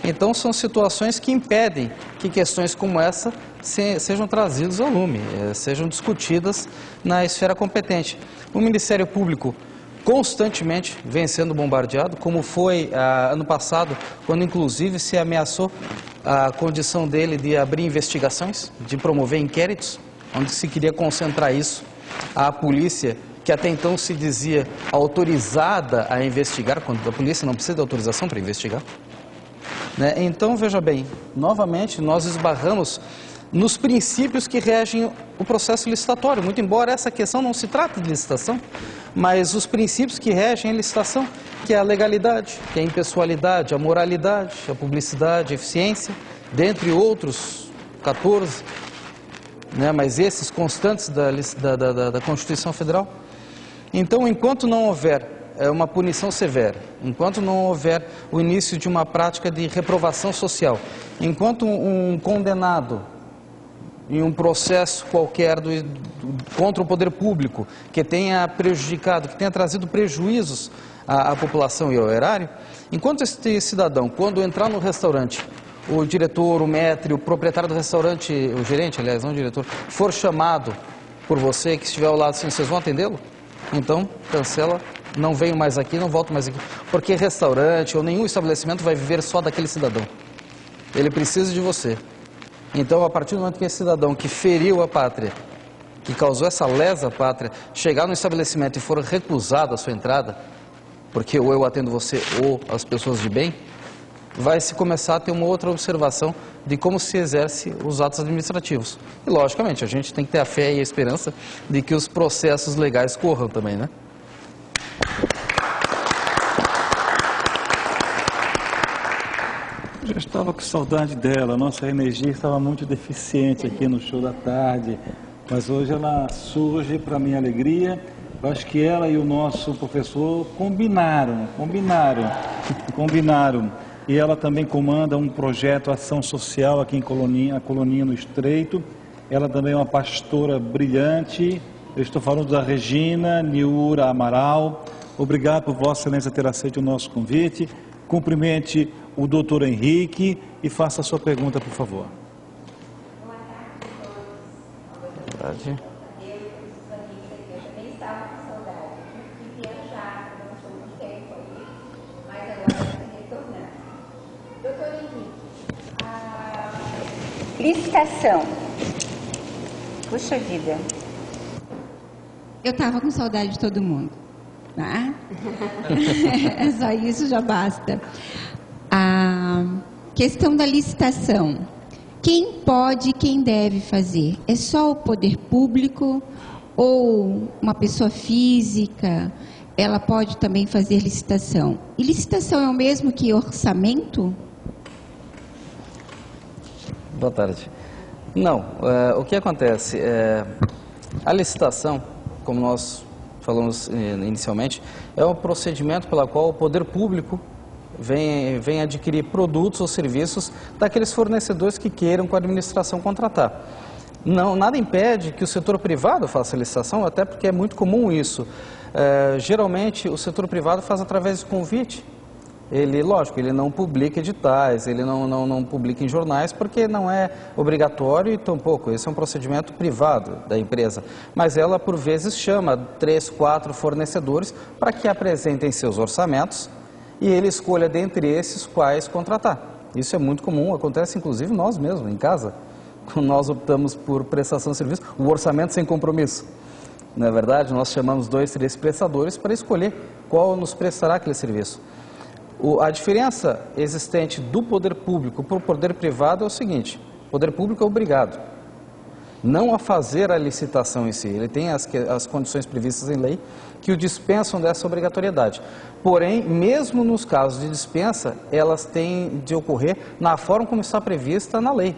[SPEAKER 4] Então são situações que impedem que questões como essa sejam trazidas ao lume, sejam discutidas na esfera competente. O Ministério Público constantemente vem sendo bombardeado, como foi ano passado, quando inclusive se ameaçou a condição dele de abrir investigações, de promover inquéritos, onde se queria concentrar isso à polícia, que até então se dizia autorizada a investigar, quando a polícia não precisa de autorização para investigar. Então, veja bem, novamente nós esbarramos nos princípios que regem o processo licitatório, muito embora essa questão não se trate de licitação, mas os princípios que regem a licitação, que é a legalidade, que é a impessoalidade, a moralidade, a publicidade, a eficiência, dentre outros 14, mas esses constantes da Constituição Federal. Então, enquanto não houver uma punição severa, enquanto não houver o início de uma prática de reprovação social, enquanto um condenado em um processo qualquer contra o poder público que tenha prejudicado, que tenha trazido prejuízos à população e ao erário, enquanto este cidadão, quando entrar no restaurante, o diretor, o maître, o proprietário do restaurante, o gerente, aliás, não o diretor, for chamado por você, que estiver ao lado, assim, vocês vão atendê-lo? Então, cancela, não venho mais aqui, não volto mais aqui. Porque restaurante ou nenhum estabelecimento vai viver só daquele cidadão. Ele precisa de você. Então, a partir do momento que esse cidadão que feriu a pátria, que causou essa lesa à pátria, chegar no estabelecimento e for recusado a sua entrada, porque ou eu atendo você ou as pessoas de bem, vai se começar a ter uma outra observação de como se exerce os atos administrativos. E, logicamente, a gente tem que ter a fé e a esperança de que os processos legais corram também, né?
[SPEAKER 2] Eu já estava com saudade dela, nossa energia estava muito deficiente aqui no show da tarde, mas hoje ela surge para minha alegria. Eu acho que ela e o nosso professor combinaram. E ela também comanda um projeto Ação Social aqui em Coloninha, a Coloninha no Estreito. Ela também é uma pastora brilhante. Eu estou falando da Regina Niura Amaral. Obrigado por Vossa Excelência ter aceito o nosso convite. Cumprimente o doutor Henrique e faça a sua pergunta, por favor.
[SPEAKER 11] Boa tarde. Eu também estava com saudade. Eu quis viajar, não sou muito tempo aí, mas agora estou retornando. Doutor Henrique, a licitação. Puxa vida. Eu estava com saudade de todo mundo. Tá? É só isso, já basta. A questão da licitação. Quem pode e quem deve fazer? É só o poder público ou uma pessoa física? Ela pode também fazer licitação. E licitação é o mesmo que orçamento?
[SPEAKER 4] Boa tarde. Não, o que acontece? A licitação, como nós falamos inicialmente, é um procedimento pelo qual o poder público vem adquirir produtos ou serviços daqueles fornecedores que queiram com a administração contratar. Não, nada impede que o setor privado faça a licitação, até porque é muito comum isso. Geralmente o setor privado faz através de convite. Ele, lógico, ele não publica editais, ele não publica em jornais, porque não é obrigatório e tampouco. Esse é um procedimento privado da empresa. Mas ela, por vezes, chama 3, 4 fornecedores para que apresentem seus orçamentos e ele escolha dentre esses quais contratar. Isso é muito comum, acontece inclusive nós mesmos, em casa. Quando nós optamos por prestação de serviço, o orçamento sem compromisso. Na verdade, nós chamamos 2, 3 prestadores para escolher qual nos prestará aquele serviço. A diferença existente do poder público para o poder privado é o seguinte: o poder público é obrigado não a fazer a licitação em si. Ele tem as condições previstas em lei que o dispensam dessa obrigatoriedade. Porém, mesmo nos casos de dispensa, elas têm de ocorrer na forma como está prevista na lei.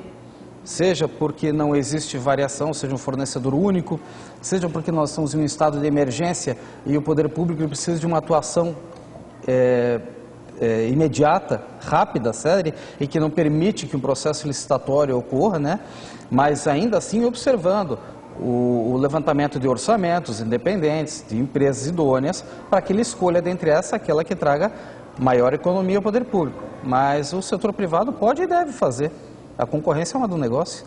[SPEAKER 4] Seja porque não existe variação, seja um fornecedor único, seja porque nós estamos em um estado de emergência e o poder público precisa de uma atuação imediata, rápida, séria, e que não permite que um processo licitatório ocorra, né? Mas ainda assim observando o levantamento de orçamentos independentes, de empresas idôneas, para que ele escolha dentre essas aquela que traga maior economia ao poder público. Mas o setor privado pode e deve fazer. A concorrência é uma do negócio.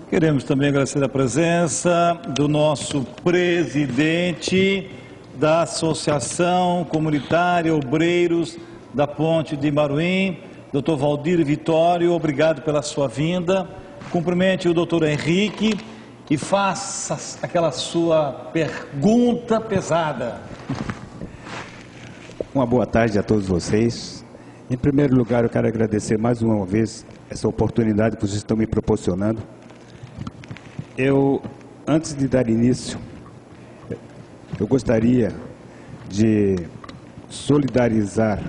[SPEAKER 2] Queremos também agradecer a presença do nosso presidente da Associação Comunitária Obreiros da Ponte de Imaruim, Dr. Valdir Vitório. Obrigado pela sua vinda. Cumprimente o Dr. Henrique e faça aquela sua pergunta pesada.
[SPEAKER 12] Uma boa tarde a todos vocês. Em primeiro lugar, eu quero agradecer mais uma vez essa oportunidade que vocês estão me proporcionando. Antes de dar início, eu gostaria de solidarizar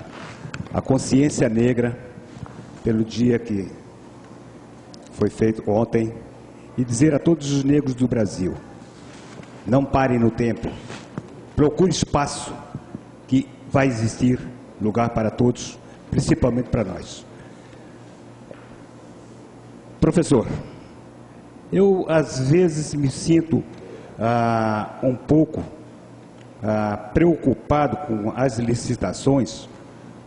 [SPEAKER 12] a consciência negra pelo dia que foi feito ontem e dizer a todos os negros do Brasil: não parem no tempo, procure espaço que vai existir lugar para todos, principalmente para nós. Professor, eu às vezes me sinto um pouco preocupado com as licitações,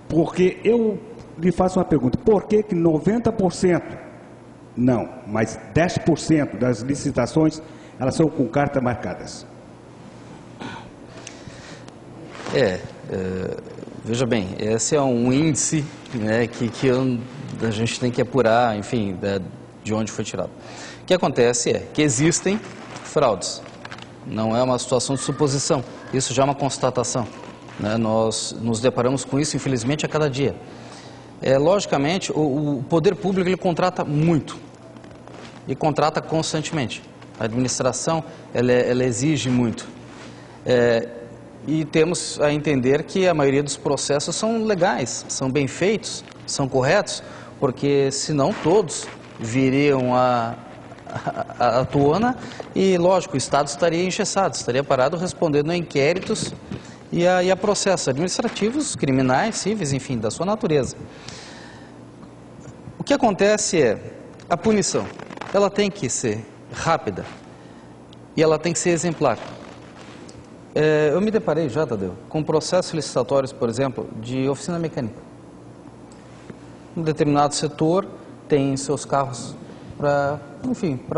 [SPEAKER 12] porque eu lhe faço uma pergunta: por que 90%, não, mas 10% das licitações, elas são com cartas marcadas?
[SPEAKER 4] Veja bem, esse é um índice, né, que a gente tem que apurar, enfim, de onde foi tirado. O que acontece é que existem fraudes, não é uma situação de suposição, isso já é uma constatação, né? Nós nos deparamos com isso, infelizmente, a cada dia. Logicamente, o poder público ele contrata muito e contrata constantemente. A administração ela exige muito. E temos a entender que a maioria dos processos são legais, são bem feitos, são corretos, porque senão todos viriam à tona e, lógico, o Estado estaria engessado, estaria parado respondendo a inquéritos e a processos administrativos, criminais, cíveis, enfim, da sua natureza. O que acontece é a punição. Ela tem que ser rápida e ela tem que ser exemplar. Eu me deparei já, Tadeu, com processos licitatórios, por exemplo, de oficina mecânica. Um determinado setor tem seus carros para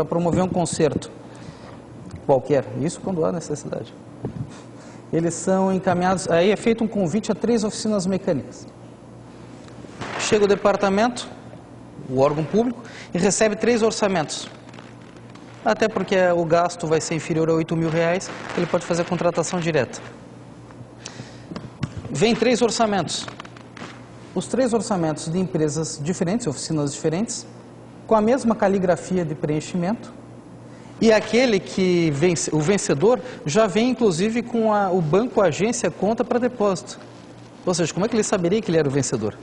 [SPEAKER 4] promover um concerto qualquer, isso quando há necessidade. Eles são encaminhados, aí é feito um convite a 3 oficinas mecânicas. Chega o departamento, o órgão público, e recebe 3 orçamentos. Até porque o gasto vai ser inferior a R$8.000, ele pode fazer a contratação direta. Vem 3 orçamentos. Os 3 orçamentos de empresas diferentes, oficinas diferentes, com a mesma caligrafia de preenchimento. E aquele que vence, o vencedor, já vem inclusive com o banco, a agência, conta para depósito. Ou seja, como é que ele saberia que ele era o vencedor?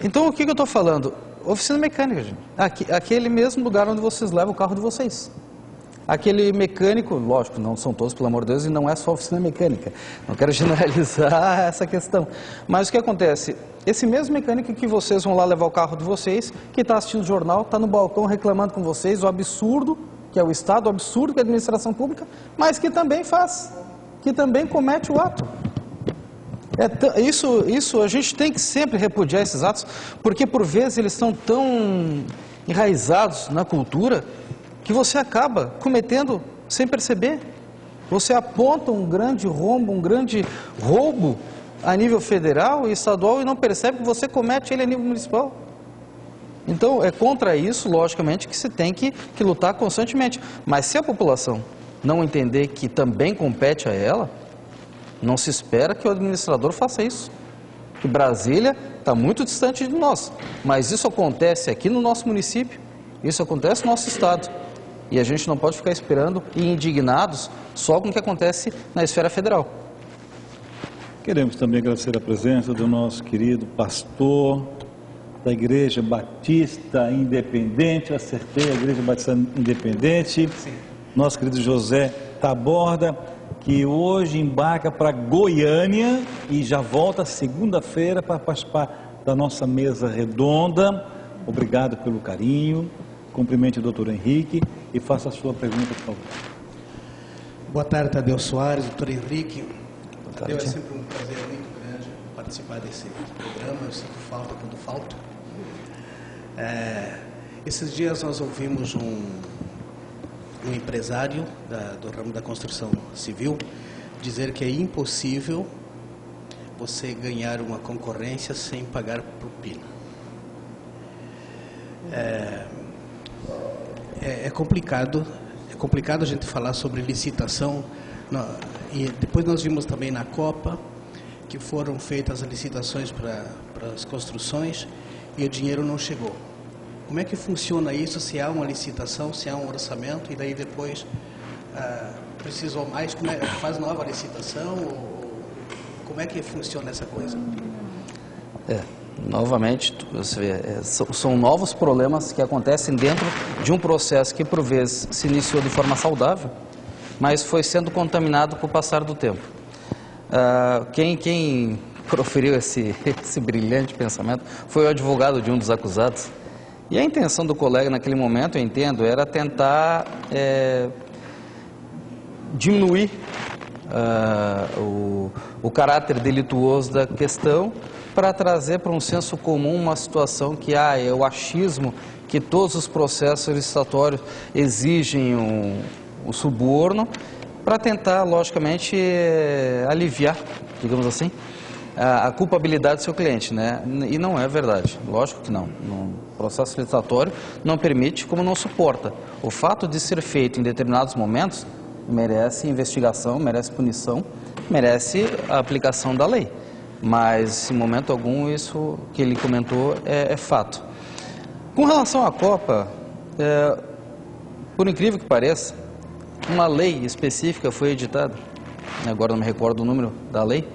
[SPEAKER 4] Então, o que eu estou falando? Oficina mecânica, gente. Aquele mesmo lugar onde vocês levam o carro de vocês. Aquele mecânico, lógico, não são todos, pelo amor de Deus, e não é só oficina mecânica. Não quero generalizar essa questão. Mas o que acontece? Esse mesmo mecânico que vocês vão lá levar o carro de vocês, que está assistindo o jornal, está no balcão reclamando com vocês o absurdo que é o Estado, o absurdo que é a administração pública, mas que também faz, que também comete o ato. Isso a gente tem que sempre repudiar esses atos, porque por vezes eles estão tão enraizados na cultura que você acaba cometendo sem perceber. Você aponta um grande roubo a nível federal e estadual e não percebe que você comete ele a nível municipal. Então é contra isso, logicamente, que se tem que lutar constantemente. Mas se a população não entender que também compete a ela, não se espera que o administrador faça isso. que Brasília está muito distante de nós, mas isso acontece aqui no nosso município, isso acontece no nosso estado, e a gente não pode ficar esperando e indignados só com o que acontece na esfera federal.
[SPEAKER 2] Queremos também agradecer a presença do nosso querido pastor da Igreja Batista Independente, eu acertei, a Igreja Batista Independente, sim, nosso querido José Taborda, que hoje embarca para Goiânia e já volta segunda-feira para participar da nossa mesa redonda. Obrigado pelo carinho, cumprimente o doutor Henrique e faça a sua pergunta, por favor.
[SPEAKER 3] Boa tarde, Tadeu Soares, doutor Henrique. Tadeu, é sempre um prazer muito grande participar desse programa, eu sinto falta quando falto. Esses dias nós ouvimos um empresário do ramo da construção civil dizer que é impossível você ganhar uma concorrência sem pagar propina. É complicado a gente falar sobre licitação. E depois nós vimos também na Copa que foram feitas as licitações para as construções e o dinheiro não chegou. Como é que funciona isso, se há uma licitação, se há um orçamento e daí depois precisou mais, faz nova licitação? Como é que funciona essa coisa?
[SPEAKER 4] Novamente, você vê, são novos problemas que acontecem dentro de um processo que por vezes se iniciou de forma saudável, mas foi sendo contaminado com o passar do tempo. Quem proferiu esse brilhante pensamento foi o advogado de um dos acusados. E a intenção do colega naquele momento, eu entendo, era tentar diminuir o caráter delituoso da questão para trazer para um senso comum uma situação que é o achismo que todos os processos licitatórios exigem o suborno para tentar, logicamente, aliviar, digamos assim, a culpabilidade do seu cliente, né? E não é verdade, lógico que não. No processo licitatório não permite, como não suporta. O fato de ser feito em determinados momentos merece investigação, merece punição, merece a aplicação da lei. Mas, em momento algum, isso que ele comentou é fato. Com relação à Copa, por incrível que pareça, uma lei específica foi editada, agora não me recordo o número da lei,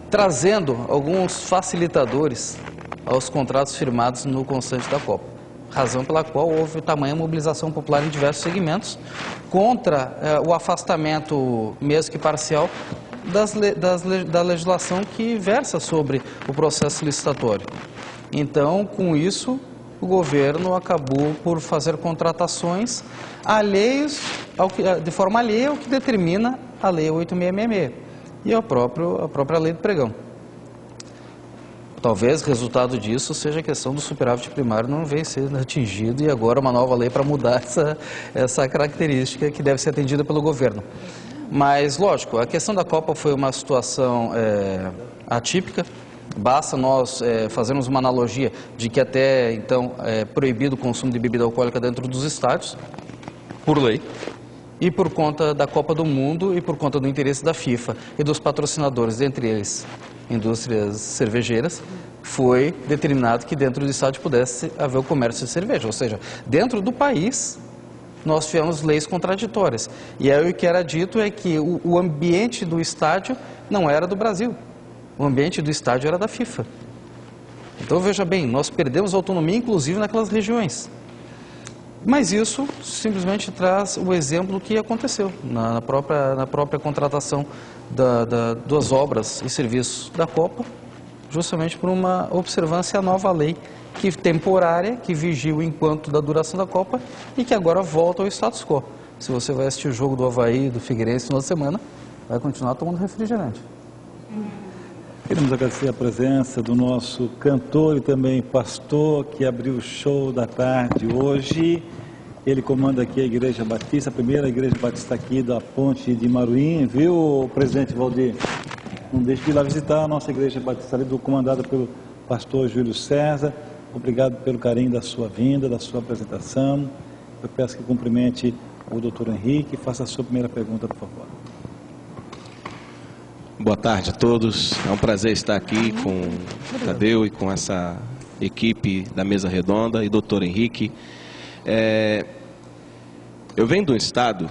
[SPEAKER 4] trazendo alguns facilitadores aos contratos firmados no constante da Copa. Razão pela qual houve tamanha mobilização popular em diversos segmentos contra o afastamento, mesmo que parcial, da legislação que versa sobre o processo licitatório. Então, com isso, o governo acabou por fazer contratações de forma alheia ao que determina a Lei 8666 e a própria Lei do Pregão. Talvez resultado disso seja a questão do superávit primário não vem sendo atingido e agora uma nova lei para mudar essa característica que deve ser atendida pelo governo. Mas, lógico, a questão da Copa foi uma situação atípica. Basta nós fazermos uma analogia de que até então é proibido o consumo de bebida alcoólica dentro dos estádios, por lei, e por conta da Copa do Mundo e por conta do interesse da FIFA e dos patrocinadores, dentre eles indústrias cervejeiras, foi determinado que dentro do estádio pudesse haver o comércio de cerveja. Ou seja, dentro do país nós tivemos leis contraditórias. E aí o que era dito é que o ambiente do estádio não era do Brasil. O ambiente do estádio era da FIFA. Então, veja bem, nós perdemos autonomia, inclusive, naquelas regiões. Mas isso simplesmente traz o exemplo do que aconteceu na própria contratação das obras e serviços da Copa, justamente por uma observância à nova lei temporária, que vigia o enquanto da duração da Copa e que agora volta ao status quo. Se você vai assistir o jogo do Avaí, do Figueirense no final de semana, vai continuar tomando refrigerante.
[SPEAKER 2] Queremos agradecer a presença do nosso cantor e também pastor que abriu o show da tarde hoje. Ele comanda aqui a Igreja Batista, a primeira Igreja Batista aqui da Ponte de Maruim, viu, presidente Valdir? Não deixe de ir lá visitar a nossa Igreja Batista ali, comandada pelo pastor Júlio César. Obrigado pelo carinho da sua vinda, da sua apresentação. Eu peço que cumprimente o doutor Henrique e faça a sua primeira pergunta, por favor.
[SPEAKER 1] Boa tarde a todos. É um prazer estar aqui com o Tadeu e com essa equipe da Mesa Redonda e doutor Henrique. Eu venho de um estado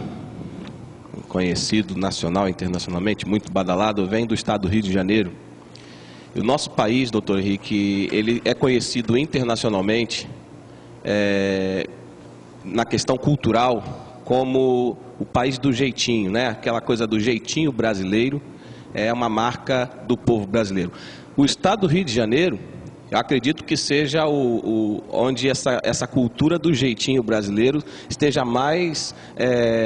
[SPEAKER 1] conhecido nacional e internacionalmente, muito badalado. Eu venho do estado do Rio de Janeiro. E o nosso país, doutor Henrique, ele é conhecido internacionalmente na questão cultural como o país do jeitinho, né? Aquela coisa do jeitinho brasileiro é uma marca do povo brasileiro. O estado do Rio de Janeiro, eu acredito que seja onde essa cultura do jeitinho brasileiro esteja mais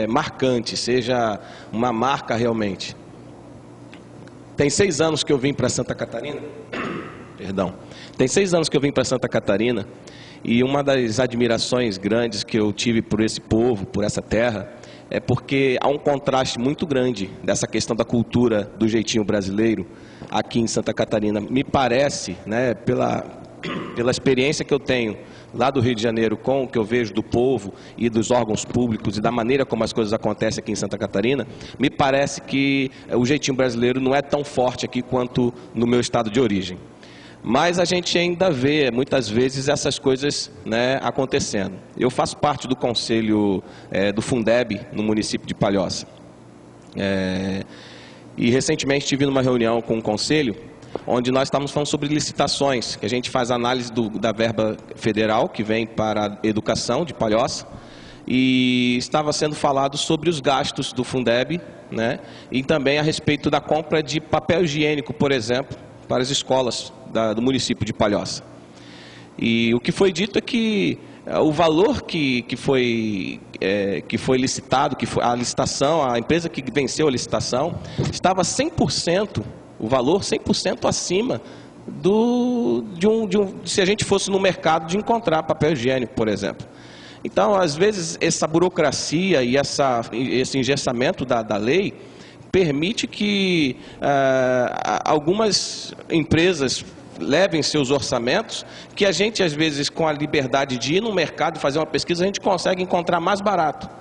[SPEAKER 1] marcante, seja uma marca realmente. Tem 6 anos que eu vim para Santa Catarina, perdão, tem 6 anos que eu vim para Santa Catarina, e uma das admirações grandes que eu tive por esse povo, por essa terra, é porque há um contraste muito grande dessa questão da cultura do jeitinho brasileiro aqui em Santa Catarina. Me parece, né, pela experiência que eu tenho lá do Rio de Janeiro com o que eu vejo do povo e dos órgãos públicos e da maneira como as coisas acontecem aqui em Santa Catarina, me parece que o jeitinho brasileiro não é tão forte aqui quanto no meu estado de origem. Mas a gente ainda vê, muitas vezes, essas coisas, né, acontecendo. Eu faço parte do conselho do Fundeb, no município de Palhoça. E recentemente estive numa reunião com o conselho, onde nós estávamos falando sobre licitações, que a gente faz análise da verba federal, que vem para a educação de Palhoça, e estava sendo falado sobre os gastos do Fundeb, né, e também a respeito da compra de papel higiênico, por exemplo, para as escolas do município de Palhoça. E o que foi dito é que o valor que foi licitado, a licitação, a empresa que venceu a licitação, estava 100%, o valor 100% acima se a gente fosse no mercado de encontrar papel higiênico, por exemplo. Então, às vezes, essa burocracia e esse engessamento da lei permite que algumas empresas levem seus orçamentos, que a gente, às vezes, com a liberdade de ir no mercado e fazer uma pesquisa, a gente consegue encontrar mais barato.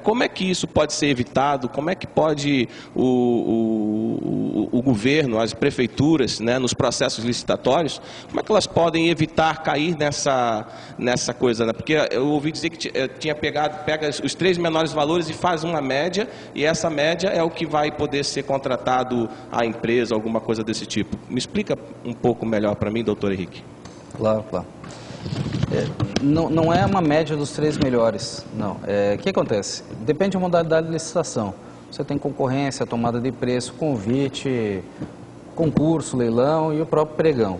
[SPEAKER 1] Como é que isso pode ser evitado? Como é que pode o governo, as prefeituras, né, nos processos licitatórios, como é que elas podem evitar cair nessa coisa? Né? Porque eu ouvi dizer que pega os 3 menores valores e faz uma média, e essa média é o que vai poder ser contratado à empresa, alguma coisa desse tipo. Me explica um pouco melhor para mim, doutor Henrique.
[SPEAKER 4] Claro, claro. Não é uma média dos 3 melhores, não. O que acontece? Depende da modalidade de licitação. Você tem concorrência, tomada de preço, convite, concurso, leilão e o próprio pregão.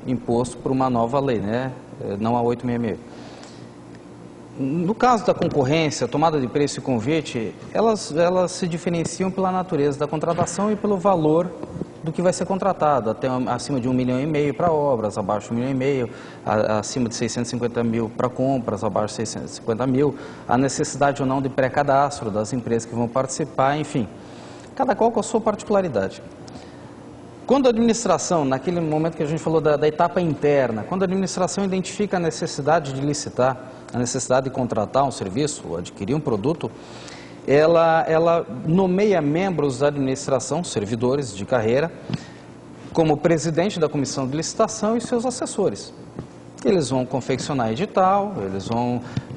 [SPEAKER 4] Imposto por uma nova lei, né? Não a 866. No caso da concorrência, tomada de preço e convite, elas se diferenciam pela natureza da contratação e pelo valor do que vai ser contratado, até acima de 1,5 milhão para obras, abaixo de 1,5 milhão, acima de 650 mil para compras, abaixo de 650 mil, a necessidade ou não de pré-cadastro das empresas que vão participar, enfim, cada qual com a sua particularidade. Quando a administração, naquele momento que a gente falou da etapa interna, quando a administração identifica a necessidade de licitar, a necessidade de contratar um serviço, ou adquirir um produto, ela nomeia membros da administração, servidores de carreira, como presidente da comissão de licitação e seus assessores. Eles vão confeccionar edital,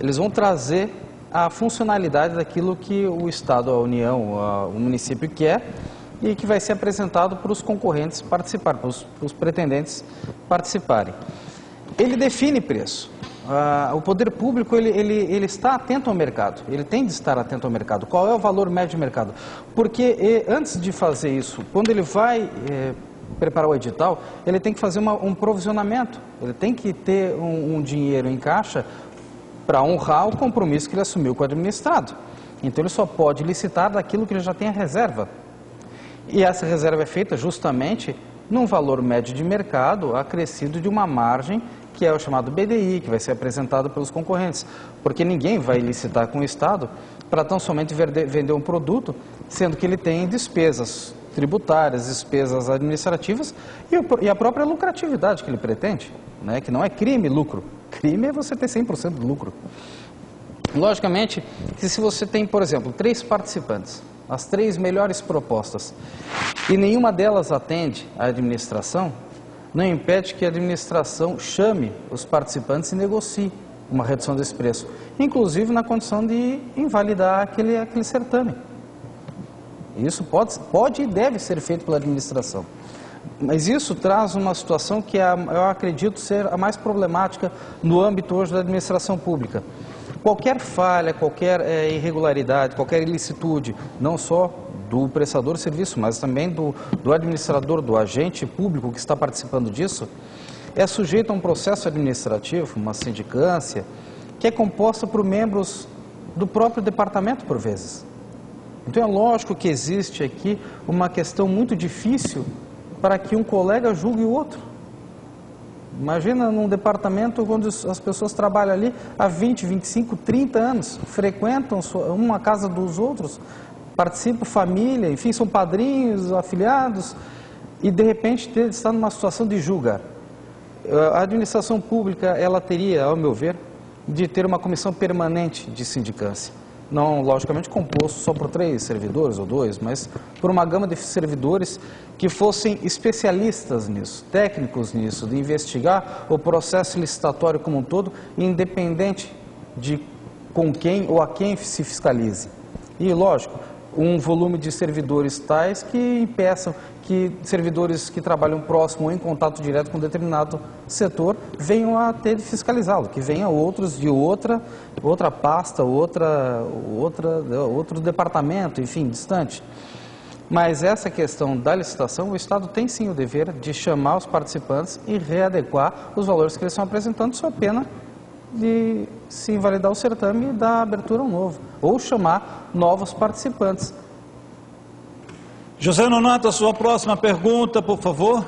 [SPEAKER 4] eles vão trazer a funcionalidade daquilo que o Estado, a União, o município quer e que vai ser apresentado para os concorrentes participarem, para os pretendentes participarem. Ele define preço. O poder público ele está atento ao mercado, ele tem de estar atento ao mercado. Qual é o valor médio de mercado? Porque antes de fazer isso, quando ele vai preparar o edital, ele tem que fazer um provisionamento, ele tem que ter um dinheiro em caixa para honrar o compromisso que ele assumiu com o administrado. Então ele só pode licitar daquilo que ele já tem a reserva. E essa reserva é feita justamente num valor médio de mercado acrescido de uma margem que é o chamado BDI, que vai ser apresentado pelos concorrentes. Porque ninguém vai licitar com o Estado para tão somente vender um produto, sendo que ele tem despesas tributárias, despesas administrativas e a própria lucratividade que ele pretende, né? Que não é crime lucro. Crime é você ter 100% de lucro. Logicamente, que se você tem, por exemplo, 3 participantes, as 3 melhores propostas, e nenhuma delas atende à administração, não impede que a administração chame os participantes e negocie uma redução desse preço, inclusive na condição de invalidar aquele certame. Isso pode e deve ser feito pela administração. Mas isso traz uma situação que eu acredito ser a mais problemática no âmbito hoje da administração pública. Qualquer falha, qualquer irregularidade, qualquer ilicitude, não só do prestador de serviço, mas também do administrador, do agente público que está participando disso, é sujeito a um processo administrativo, uma sindicância, que é composta por membros do próprio departamento, por vezes. Então é lógico que existe aqui uma questão muito difícil para que um colega julgue o outro. Imagina num departamento onde as pessoas trabalham ali há 20, 25, 30 anos, frequentam uma casa dos outros, participam, família, enfim, são padrinhos, afiliados, e de repente está numa situação de julgar. A administração pública, ela teria, ao meu ver, de ter uma comissão permanente de sindicância. Não, logicamente, composto só por 3 servidores ou 2, mas por uma gama de servidores que fossem especialistas nisso, técnicos nisso, de investigar o processo licitatório como um todo, independente de com quem ou a quem se fiscalize. E, lógico, um volume de servidores tais que impeçam que servidores que trabalham próximo ou em contato direto com determinado setor venham a ter de fiscalizá-lo, que venham outros de outra pasta, outro departamento, enfim, distante. Mas essa questão da licitação, o Estado tem sim o dever de chamar os participantes e readequar os valores que eles estão apresentando, sob pena de se invalidar o certame e dar abertura a um novo, ou chamar novos participantes.
[SPEAKER 2] José Nonato, a sua próxima pergunta, por favor.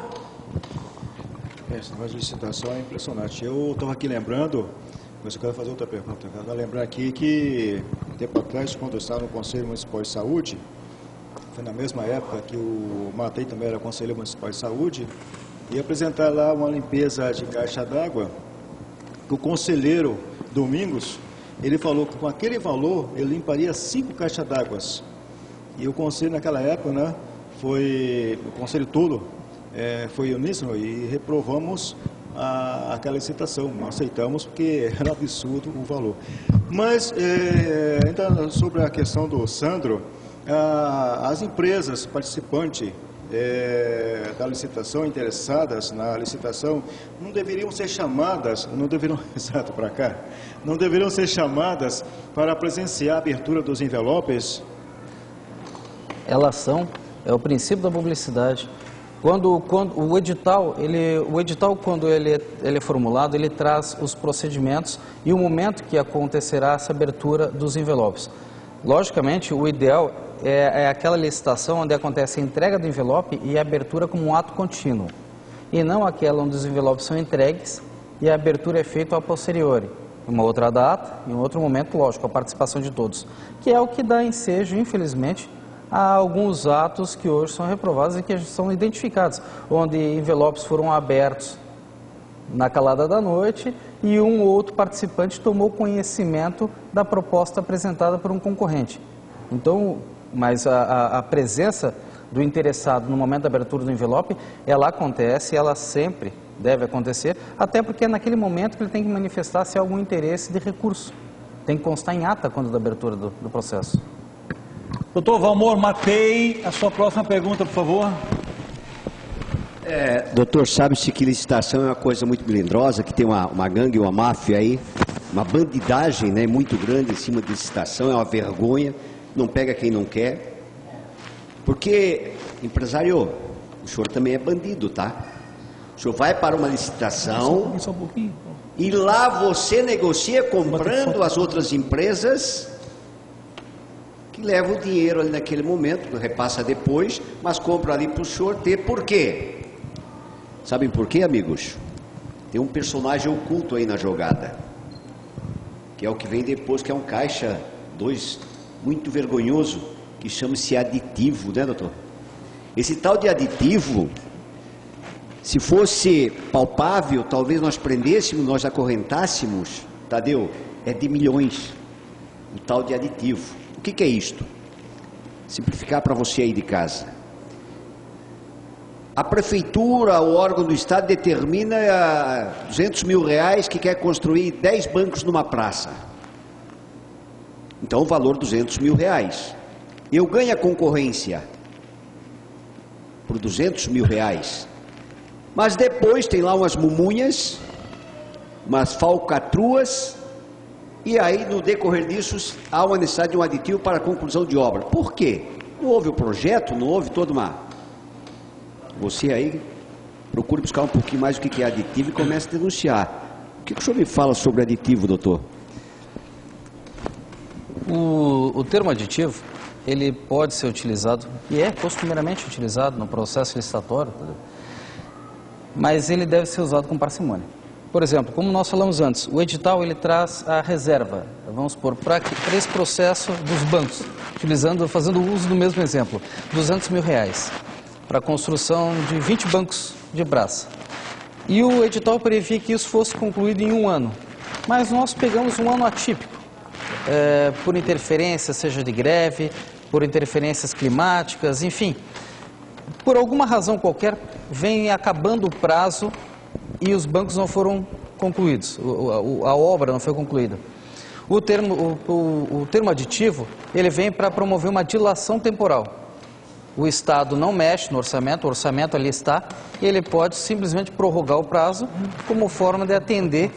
[SPEAKER 7] Esse negócio de licitação é impressionante. Eu estava aqui lembrando, mas eu quero fazer outra pergunta. Eu quero lembrar aqui que, um tempo atrás, quando eu estava no Conselho Municipal de Saúde, foi na mesma época que o Matei também era Conselheiro Municipal de Saúde, e apresentar lá uma limpeza de caixa d'água, que o conselheiro Domingos, ele falou que com aquele valor ele limparia 5 caixas d'água. E o conselho naquela época, né, o conselho todo foi uníssono e reprovamos aquela licitação. Não aceitamos porque era absurdo o valor. Mas, então, sobre a questão do Sandro, as empresas participantes da licitação, interessadas na licitação, não deveriam ser chamadas, não deveriam ser chamadas para presenciar a abertura dos envelopes?
[SPEAKER 4] Elas são, é o princípio da publicidade. Quando o edital, quando ele é formulado, ele traz os procedimentos e o momento que acontecerá essa abertura dos envelopes. Logicamente, o ideal é aquela licitação onde acontece a entrega do envelope e a abertura como um ato contínuo, e não aquela onde os envelopes são entregues e a abertura é feita a posteriori, em uma outra data, em outro momento, lógico, a participação de todos, que é o que dá ensejo, infelizmente, a alguns atos que hoje são reprovados e que são identificados, onde envelopes foram abertos na calada da noite e um ou outro participante tomou conhecimento da proposta apresentada por um concorrente. Então, mas a presença do interessado no momento da abertura do envelope, ela acontece, ela sempre deve acontecer, até porque é naquele momento que ele tem que manifestar se há algum interesse de recurso. Tem que constar em ata quando da abertura do processo.
[SPEAKER 2] Doutor Valmor Matei, a sua próxima pergunta, por favor.
[SPEAKER 10] Doutor, sabe-se que licitação é uma coisa muito melindrosa, que tem uma gangue, uma máfia aí, uma bandidagem, né, muito grande em cima de licitação, é uma vergonha, não pega quem não quer. Porque, empresário, o senhor também é bandido, tá? O senhor vai para uma licitação e lá você negocia comprando as outras empresas que levam o dinheiro ali naquele momento, repassa depois, mas compra ali para o senhor ter. Por quê? Sabem por quê, amigos? Tem um personagem oculto aí na jogada, que é o que vem depois, que é um caixa 2 muito vergonhoso, que chama-se aditivo, né, doutor? Esse tal de aditivo, se fosse palpável, talvez nós prendêssemos, nós acorrentássemos, Tadeu, é de milhões, o tal de aditivo. O que é isto? simplificar para você aí de casa. A prefeitura, o órgão do Estado, determina R$200 mil que quer construir 10 bancos numa praça. Então o valor R$200 mil. Eu ganho a concorrência por R$200 mil. Mas depois tem lá umas mumunhas, umas falcatruas, e aí no decorrer disso há uma necessidade de um aditivo para a conclusão de obra. Por quê? Não houve o projeto, não houve toda uma... Você aí procure buscar um pouquinho mais o que é aditivo e comece a denunciar. O que o senhor me fala sobre aditivo, doutor?
[SPEAKER 4] O termo aditivo, ele pode ser utilizado, e é costumeiramente utilizado no processo licitatório, mas ele deve ser usado com parcimônia. Por exemplo, como nós falamos antes, o edital ele traz a reserva, vamos supor, para esse processo dos bancos, fazendo uso do mesmo exemplo, R$200 mil para a construção de 20 bancos de praça. E o edital previa que isso fosse concluído em 1 ano, mas nós pegamos um ano atípico, por interferência, seja de greve, por interferências climáticas, enfim, por alguma razão qualquer, vem acabando o prazo e os bancos não foram concluídos, a obra não foi concluída. O termo aditivo, ele vem para promover uma dilação temporal. O Estado não mexe no orçamento, o orçamento ali está, e ele pode simplesmente prorrogar o prazo como forma de atender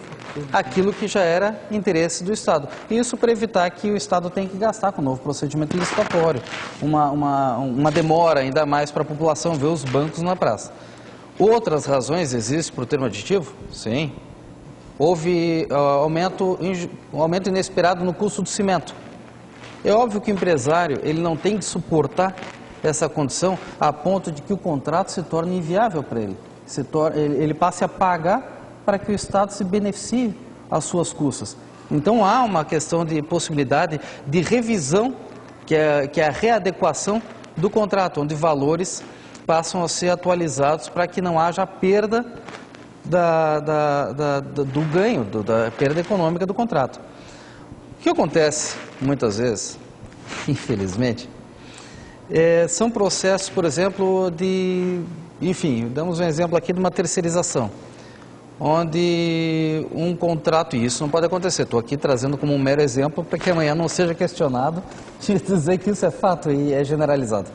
[SPEAKER 4] aquilo que já era interesse do Estado. Isso para evitar que o Estado tenha que gastar com o novo procedimento licitatório, uma demora ainda mais para a população ver os bancos na praça. Outras razões existem para o termo aditivo? Sim. Houve um aumento inesperado no custo do cimento. É óbvio que o empresário ele não tem de suportar essa condição a ponto de que o contrato se torne inviável para ele. Ele passe a pagar para que o Estado se beneficie às suas custas. Então há uma questão de possibilidade de revisão, que é a readequação do contrato, onde valores passam a ser atualizados para que não haja perda do ganho, da perda econômica do contrato. O que acontece muitas vezes, infelizmente, são processos, por exemplo, enfim, damos um exemplo aqui de uma terceirização, onde um contrato, e isso não pode acontecer, estou aqui trazendo como um mero exemplo para que amanhã não seja questionado de dizer que isso é fato e é generalizado.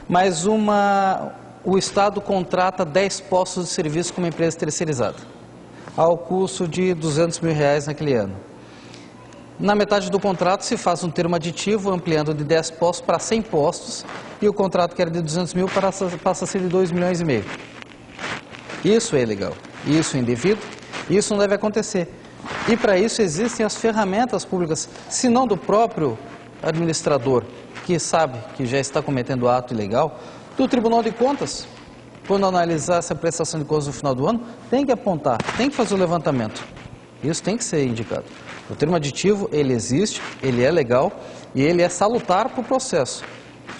[SPEAKER 4] Mas o Estado contrata 10 postos de serviço com uma empresa terceirizada, ao custo de R$200 mil naquele ano. Na metade do contrato se faz um termo aditivo, ampliando de 10 postos para 100 postos, e o contrato que era de 200 mil passa a ser de 2,5 milhões. Isso é ilegal, isso é indevido, isso não deve acontecer. E para isso existem as ferramentas públicas, se não do próprio administrador, que sabe que já está cometendo ato ilegal, do Tribunal de Contas, quando analisar essa prestação de contas no final do ano, tem que apontar, tem que fazer o levantamento. Isso tem que ser indicado. O termo aditivo, ele existe, ele é legal e ele é salutar para o processo.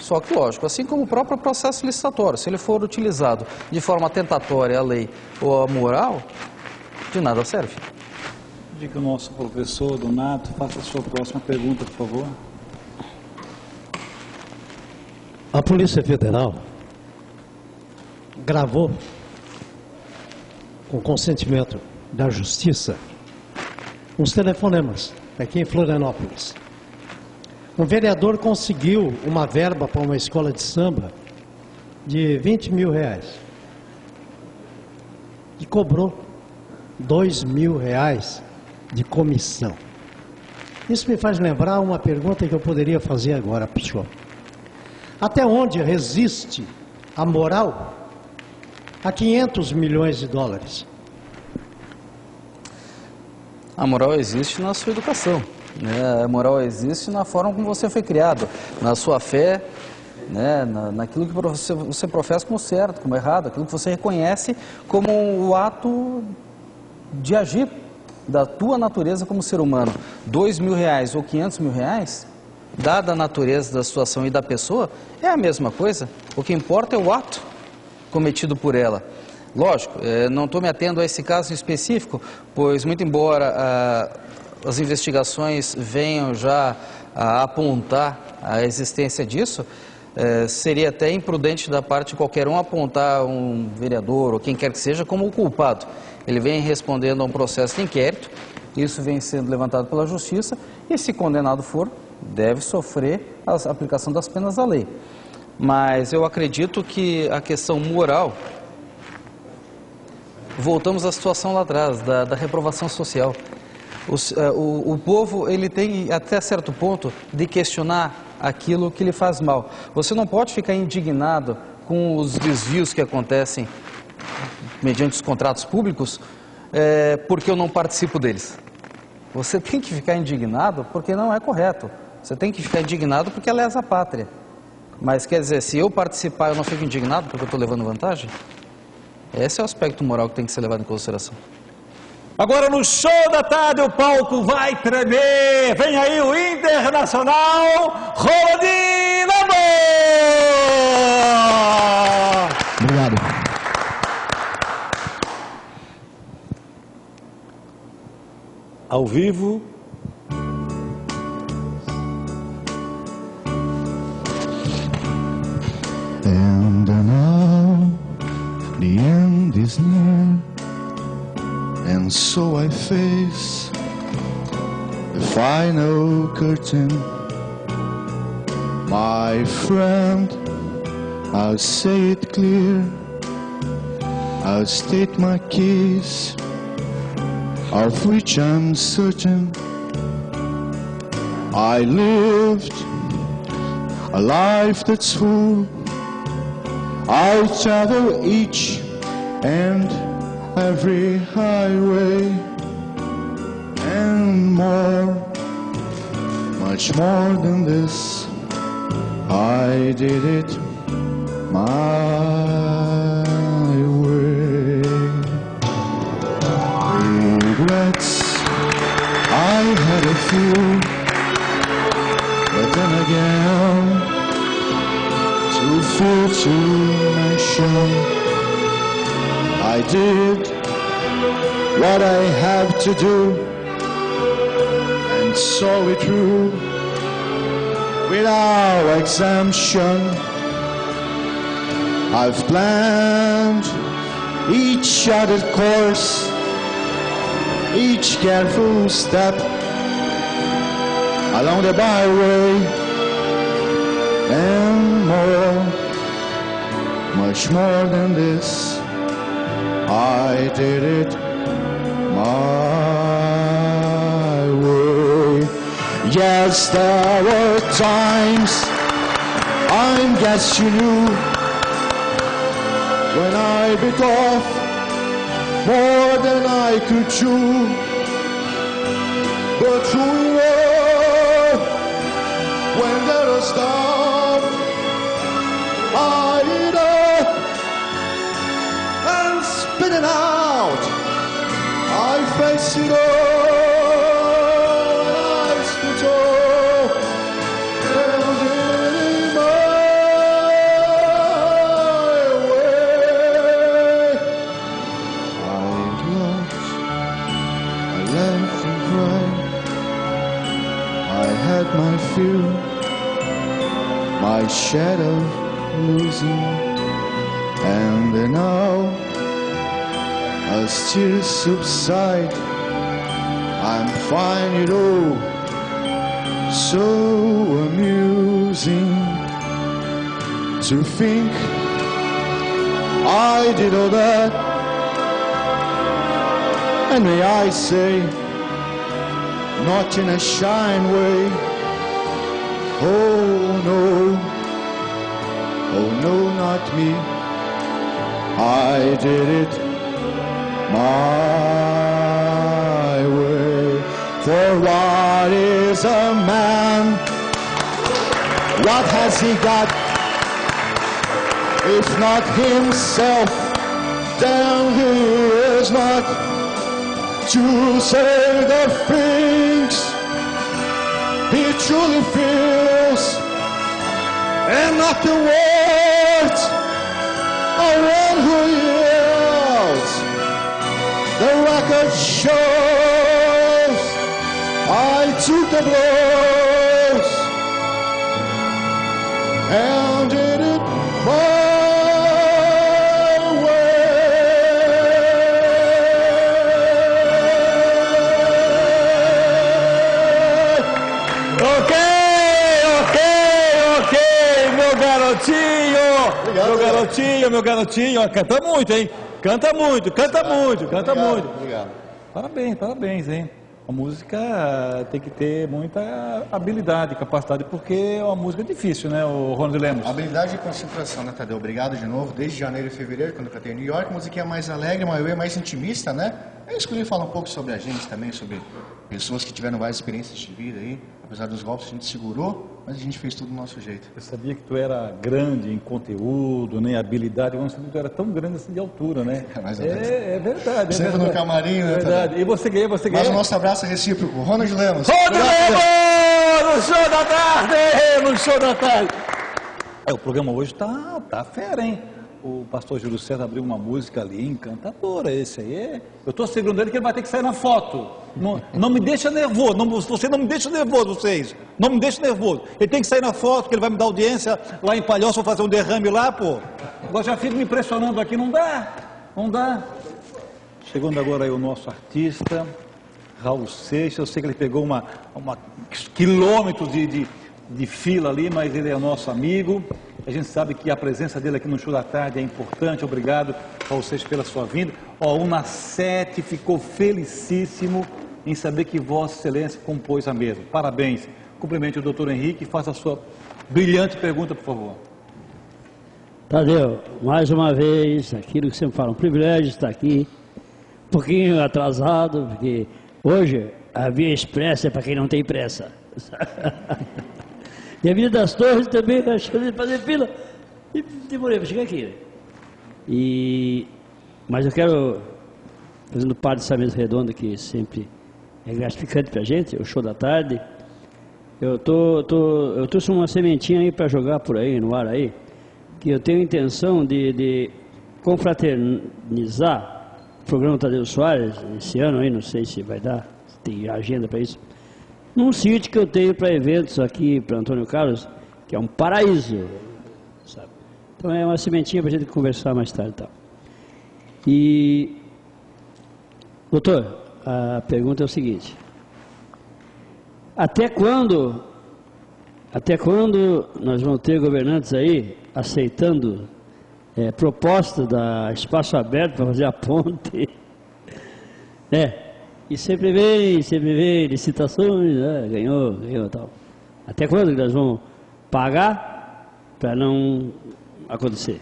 [SPEAKER 4] Só que, lógico, assim como o próprio processo licitatório, se ele for utilizado de forma tentatória à lei ou à moral, de nada serve.
[SPEAKER 2] Diga o nosso professor Donato, faça a sua próxima pergunta, por favor.
[SPEAKER 13] A Polícia Federal gravou, com consentimento da Justiça, uns telefonemas aqui em Florianópolis. Um vereador conseguiu uma verba para uma escola de samba de R$20 mil e cobrou R$2 mil de comissão. Isso me faz lembrar uma pergunta que eu poderia fazer agora para o senhor. Até onde resiste a moral a 500 milhões de dólares?
[SPEAKER 4] A moral existe na sua educação, né? A moral existe na forma como você foi criado, na sua fé, né? Naquilo que você professa como certo, como errado, aquilo que você reconhece como o ato de agir da tua natureza como ser humano. R$2 mil ou R$500 mil, dada a natureza da situação e da pessoa, é a mesma coisa. O que importa é o ato cometido por ela. Lógico, não estou me atendo a esse caso específico, pois muito embora as investigações venham já a apontar a existência disso, seria até imprudente da parte de qualquer um apontar um vereador ou quem quer que seja como o culpado. Ele vem respondendo a um processo de inquérito, isso vem sendo levantado pela Justiça e, se condenado for, deve sofrer a aplicação das penas da lei. Mas eu acredito que a questão moral, voltamos à situação lá atrás, da reprovação social. O povo, ele tem até certo ponto de questionar aquilo que lhe faz mal. Você não pode ficar indignado com os desvios que acontecem mediante os contratos públicos, porque eu não participo deles. Você tem que ficar indignado porque não é correto. Você tem que ficar indignado porque é lesa pátria. Mas quer dizer, se eu participar, eu não fico indignado porque eu estou levando vantagem? Esse é o aspecto moral que tem que ser levado em consideração.
[SPEAKER 2] Agora no Show da Tarde o palco vai tremer. Vem aí o Internacional Rodim Namor!
[SPEAKER 14] Obrigado.
[SPEAKER 2] Ao vivo.
[SPEAKER 14] And now the end is near, and so I face the final curtain. My friend, I'll say it clear, I'll state my case, of which I'm certain. I lived a life that's full. I'll travel each and every highway and more, much more than this. I did it my way. Regrets, I had a few, but then again, too few to mention. I did what I have to do and saw it through without exemption. I've planned each charted course, each careful step along the byway, and more, much more than this. I did it my way. Yes, there were times, I guess you knew, when I bit off more than I could chew. But through it all, when there was doubt, I eat up and spit it out. I face it all, and I spit all, and did it my way. I lost, I laughed and cried, I had my fear, my shadow losing, and now as tears subside, I'm finding it all so amusing to think I did all that, and may I say, not in a shy way. Oh no, not me. I did it my way. For what is a man? What has he got? If not himself, then he is not to say the things he truly feels, and not the words of one who yields. The record shows I took the blows, and
[SPEAKER 2] meu garotinho, ó, canta muito, hein? Canta muito.
[SPEAKER 8] Obrigado.
[SPEAKER 2] Parabéns, hein? A música tem que ter muita habilidade, capacidade, porque é uma música difícil, né, o Ronald Lemos?
[SPEAKER 8] Habilidade e concentração, né, Tadeu? Obrigado de novo. Desde janeiro e fevereiro, quando eu cantei em New York, a musiquinha mais alegre, uma maioria mais intimista, né? Eu escolhi falar um pouco sobre a gente também, sobre pessoas que tiveram várias experiências de vida aí. Apesar dos golpes, a gente segurou, mas a gente fez tudo do nosso jeito.
[SPEAKER 2] Eu sabia que tu era grande em conteúdo, né, habilidade, eu não sabia que tu era tão grande assim de altura, né? É verdade.
[SPEAKER 8] Sempre no camarim, né?
[SPEAKER 2] Verdade. E você ganha.
[SPEAKER 8] Mas o nosso abraço é recíproco. Ronald Lemos.
[SPEAKER 2] No show da tarde. O programa hoje tá fera, hein? O pastor Júlio César abriu uma música ali encantadora, esse aí. Eu estou segurando ele que ele vai ter que sair na foto. Não me deixa nervoso, você não me deixa nervoso, vocês. Não me deixa nervoso. Ele tem que sair na foto, que ele vai me dar audiência lá em Palhoça, vou fazer um derrame lá, pô. Agora já fico me impressionando aqui, não dá. Chegando agora aí o nosso artista, Raul Seixas. Eu sei que ele pegou uma quilômetros de fila ali, mas ele é nosso amigo. A gente sabe que a presença dele aqui no Show da Tarde é importante. Obrigado a vocês pela sua vinda. O Nacete ficou felicíssimo em saber que Vossa Excelência compôs a mesa. Parabéns. Cumprimente o doutor Henrique e faça a sua brilhante pergunta, por favor.
[SPEAKER 15] Tadeu, mais uma vez, aquilo que você me fala, um privilégio estar aqui. Um pouquinho atrasado, porque hoje a Via Expressa é para quem não tem pressa. E a Avenida das Torres também, achando de fazer fila, e demorei para chegar aqui. Mas eu quero, fazendo parte dessa mesa redonda, que sempre é gratificante para a gente, o Show da Tarde, eu trouxe uma sementinha aí para jogar por aí, no ar aí, que eu tenho intenção de confraternizar o programa Tadeu Soares, esse ano aí, não sei se vai dar, se tem agenda para isso, num sítio que eu tenho para eventos aqui para Antônio Carlos, que é um paraíso, sabe? Então é uma sementinha para a gente conversar mais tarde e tal. E, doutor, a pergunta é o seguinte: até quando nós vamos ter governantes aí aceitando proposta da Espaço Aberto para fazer a ponte? E sempre vem licitações, ganhou e tal. Até quando nós vamos pagar para não acontecer?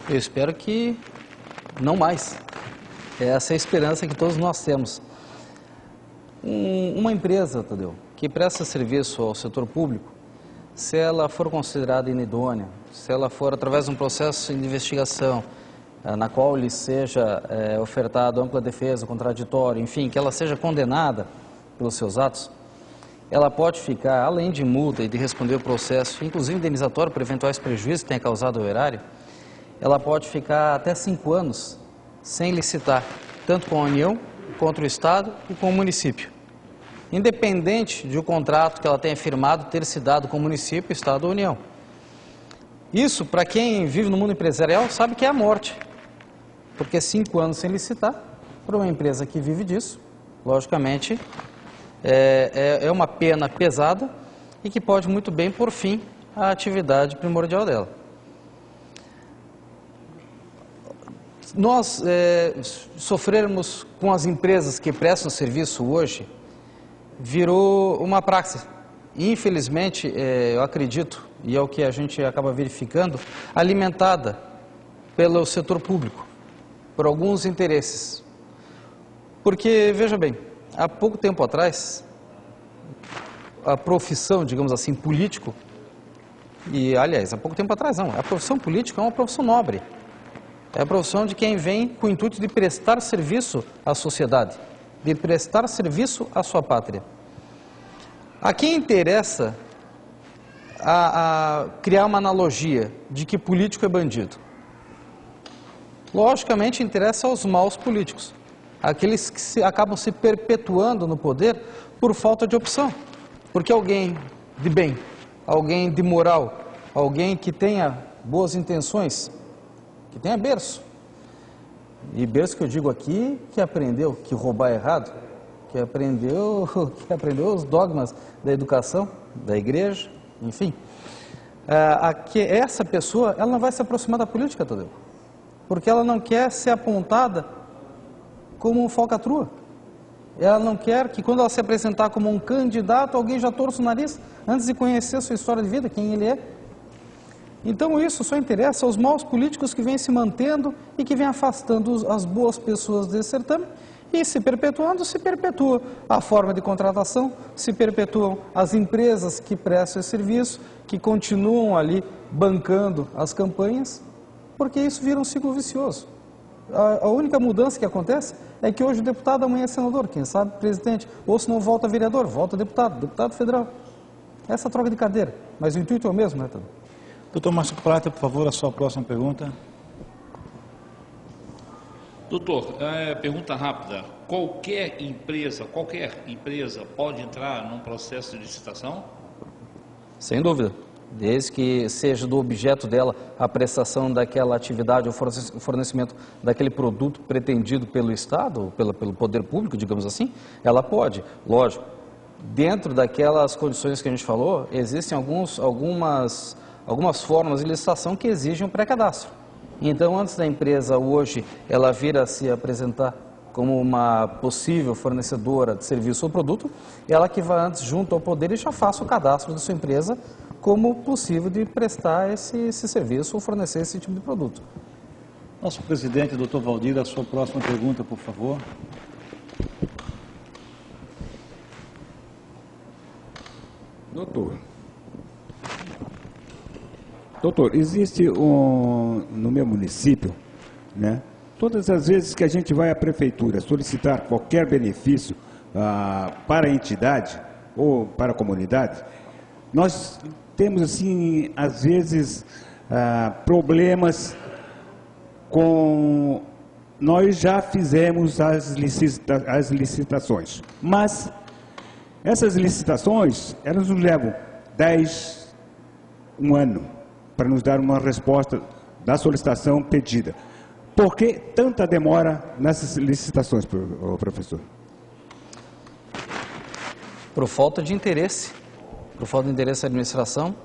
[SPEAKER 4] Eu espero que não mais. Essa é a esperança que todos nós temos. Uma empresa, Tadeu, que presta serviço ao setor público, se ela for considerada inidônea, se ela for através de um processo de investigação, na qual lhe seja ofertado ampla defesa, contraditório, enfim, que ela seja condenada pelos seus atos, ela pode ficar, além de multa e de responder o processo, inclusive indenizatório por eventuais prejuízos que tenha causado ao erário, ela pode ficar até 5 anos sem licitar, tanto com a União, contra o Estado e com o município. Independente de o contrato que ela tenha firmado ter se dado com o município, Estado ou União. Isso, para quem vive no mundo empresarial, sabe que é a morte. Porque 5 anos sem licitar, para uma empresa que vive disso, logicamente, é uma pena pesada e que pode muito bem pôr fim à atividade primordial dela. Nós sofrermos com as empresas que prestam serviço hoje, virou uma praxe. Infelizmente, eu acredito, e é o que a gente acaba verificando, alimentada pelo setor público, por alguns interesses. Porque, veja bem, há pouco tempo atrás, a profissão, digamos assim, político, e aliás, há pouco tempo atrás não, a profissão política é uma profissão nobre. É a profissão de quem vem com o intuito de prestar serviço à sociedade, de prestar serviço à sua pátria. A quem interessa a criar uma analogia de que político é bandido? Logicamente interessa aos maus políticos, aqueles que acabam se perpetuando no poder por falta de opção. Porque alguém de bem, alguém de moral, alguém que tenha boas intenções, que tenha berço. E berço que eu digo aqui, que aprendeu que roubar é errado, que aprendeu os dogmas da educação, da igreja, enfim. essa pessoa ela não vai se aproximar da política, Tadeu, porque ela não quer ser apontada como falcatrua. Ela não quer que quando ela se apresentar como um candidato, alguém já torça o nariz antes de conhecer a sua história de vida, quem ele é. Então isso só interessa aos maus políticos que vêm se mantendo e que vêm afastando as boas pessoas desse certame. E se perpetuando, se perpetua a forma de contratação, se perpetuam as empresas que prestam esse serviço, que continuam ali bancando as campanhas, porque isso vira um ciclo vicioso. A única mudança que acontece é que hoje o deputado amanhã é senador, quem sabe presidente, ou se não volta vereador, volta deputado federal. Essa troca de cadeira, mas o intuito é o mesmo, né, Tadeu?
[SPEAKER 2] Doutor Márcio Prata, por favor, a sua próxima pergunta.
[SPEAKER 6] Doutor, pergunta rápida. Qualquer empresa pode entrar num processo de licitação?
[SPEAKER 4] Sem dúvida. Desde que seja do objeto dela a prestação daquela atividade ou fornecimento daquele produto pretendido pelo Estado, ou pelo poder público, digamos assim, ela pode. Lógico, dentro daquelas condições que a gente falou, existem algumas formas de licitação que exigem um pré-cadastro. Então, antes da empresa hoje ela vir a se apresentar como uma possível fornecedora de serviço ou produto, ela que vai antes junto ao poder e já faça o cadastro da sua empresa como possível de prestar esse serviço ou fornecer esse tipo de produto.
[SPEAKER 2] Nosso presidente, doutor Valdir, a sua próxima pergunta, por favor.
[SPEAKER 12] Doutor, existe no meu município, né, todas as vezes que a gente vai à prefeitura solicitar qualquer benefício para a entidade ou para a comunidade, nós temos, assim, às vezes, problemas com... Nós já fizemos as licitações, mas essas licitações, elas nos levam um ano para nos dar uma resposta da solicitação pedida. Por que tanta demora nessas licitações, professor?
[SPEAKER 4] Por falta de interesse. Por falta de interesse da administração,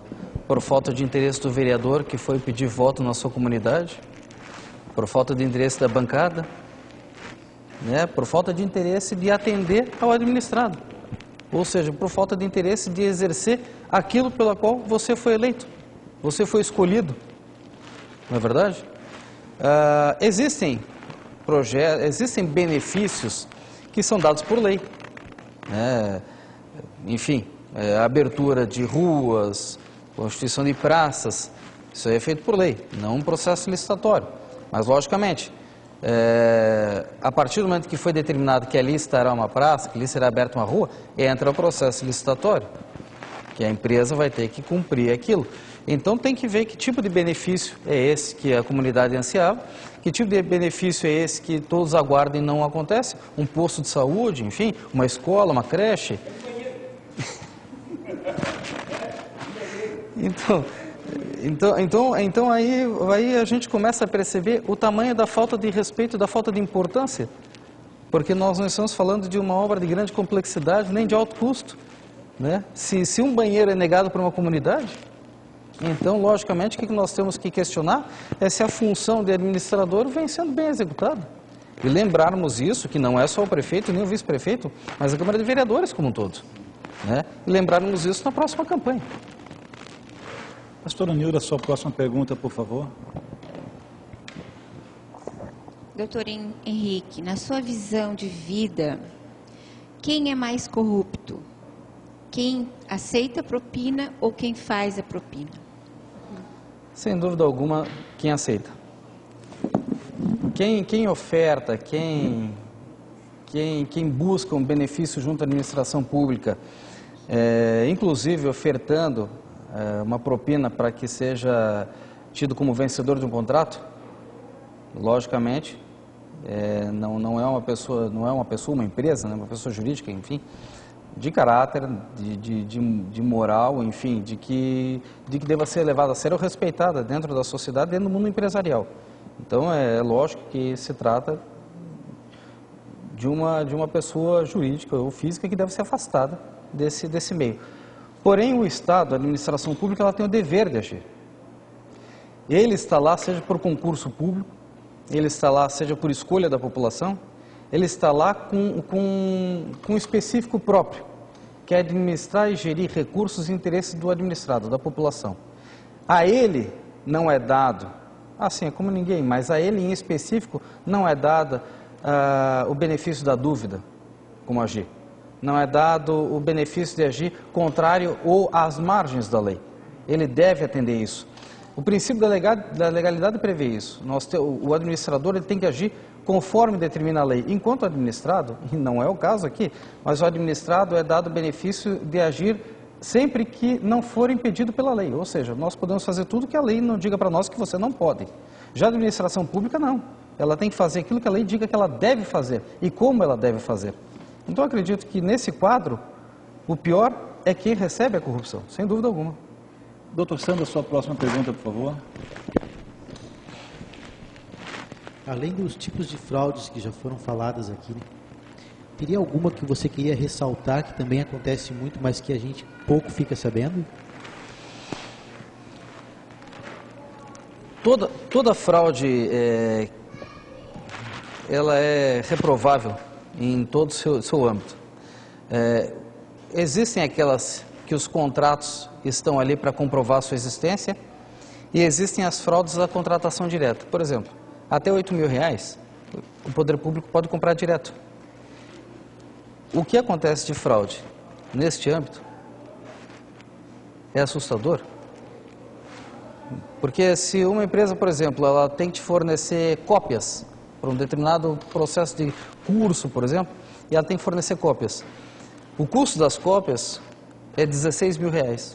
[SPEAKER 4] por falta de interesse do vereador que foi pedir voto na sua comunidade, por falta de interesse da bancada, né, por falta de interesse de atender ao administrado. Ou seja, por falta de interesse de exercer aquilo pelo qual você foi eleito, você foi escolhido. Não é verdade? Existem benefícios que são dados por lei. Enfim, abertura de ruas, constituição de praças, isso aí é feito por lei, não um processo licitatório. Mas, logicamente, a partir do momento que foi determinado que ali estará uma praça, que ali será aberta uma rua, entra o processo licitatório, que a empresa vai ter que cumprir aquilo. Então tem que ver que tipo de benefício é esse que a comunidade ansiava, que tipo de benefício é esse que todos aguardam e não acontece, um posto de saúde, enfim, uma escola, uma creche. Então aí a gente começa a perceber o tamanho da falta de respeito, da falta de importância, porque nós não estamos falando de uma obra de grande complexidade, nem de alto custo, né? Se um banheiro é negado para uma comunidade, então, logicamente, o que nós temos que questionar é se a função de administrador vem sendo bem executada. E lembrarmos isso, que não é só o prefeito nem o vice-prefeito, mas a Câmara de Vereadores como um todo, né? E lembrarmos isso na próxima campanha.
[SPEAKER 2] Pastora Nilda, a sua próxima pergunta, por favor.
[SPEAKER 11] Doutor Henrique, na sua visão de vida, quem é mais corrupto? Quem aceita a propina ou quem faz a propina?
[SPEAKER 4] Sem dúvida alguma, quem aceita. Quem oferta, quem busca um benefício junto à administração pública, inclusive ofertando uma propina para que seja tido como vencedor de um contrato, logicamente, não é uma pessoa, uma empresa, né, uma pessoa jurídica, enfim, de caráter, de moral, enfim, de que deva ser levada a sério ou respeitada dentro da sociedade, dentro do mundo empresarial. Então, é lógico que se trata de uma pessoa jurídica ou física que deve ser afastada desse meio. Porém, o Estado, a administração pública, ela tem o dever de agir. Ele está lá, seja por concurso público, ele está lá, seja por escolha da população, ele está lá com um específico próprio, que é administrar e gerir recursos e interesses do administrado, da população. A ele não é dado, assim é como ninguém, mas a ele em específico não é dado o benefício da dúvida, como agir. Não é dado o benefício de agir contrário ou às margens da lei. Ele deve atender isso. O princípio da legalidade prevê isso. O administrador ele tem que agir conforme determina a lei. Enquanto o administrado, e não é o caso aqui, mas o administrado é dado o benefício de agir sempre que não for impedido pela lei. Ou seja, nós podemos fazer tudo que a lei não diga para nós que você não pode. Já a administração pública, não. Ela tem que fazer aquilo que a lei diga que ela deve fazer e como ela deve fazer. Então, eu acredito que nesse quadro, o pior é quem recebe a corrupção, sem dúvida alguma.
[SPEAKER 2] Doutor Sandro, sua próxima pergunta, por favor.
[SPEAKER 9] Além dos tipos de fraudes que já foram faladas aqui, teria alguma que você queria ressaltar, que também acontece muito, mas que a gente pouco fica sabendo?
[SPEAKER 4] Toda fraude, ela é reprovável em todo o seu âmbito. Existem aquelas que os contratos estão ali para comprovar a sua existência e existem as fraudes da contratação direta. Por exemplo, até R$8.000 o poder público pode comprar direto. O que acontece de fraude neste âmbito é assustador. Porque se uma empresa, por exemplo, ela tem que te fornecer cópias para um determinado processo de curso, por exemplo, e ela tem que fornecer cópias. O custo das cópias é R$16.000.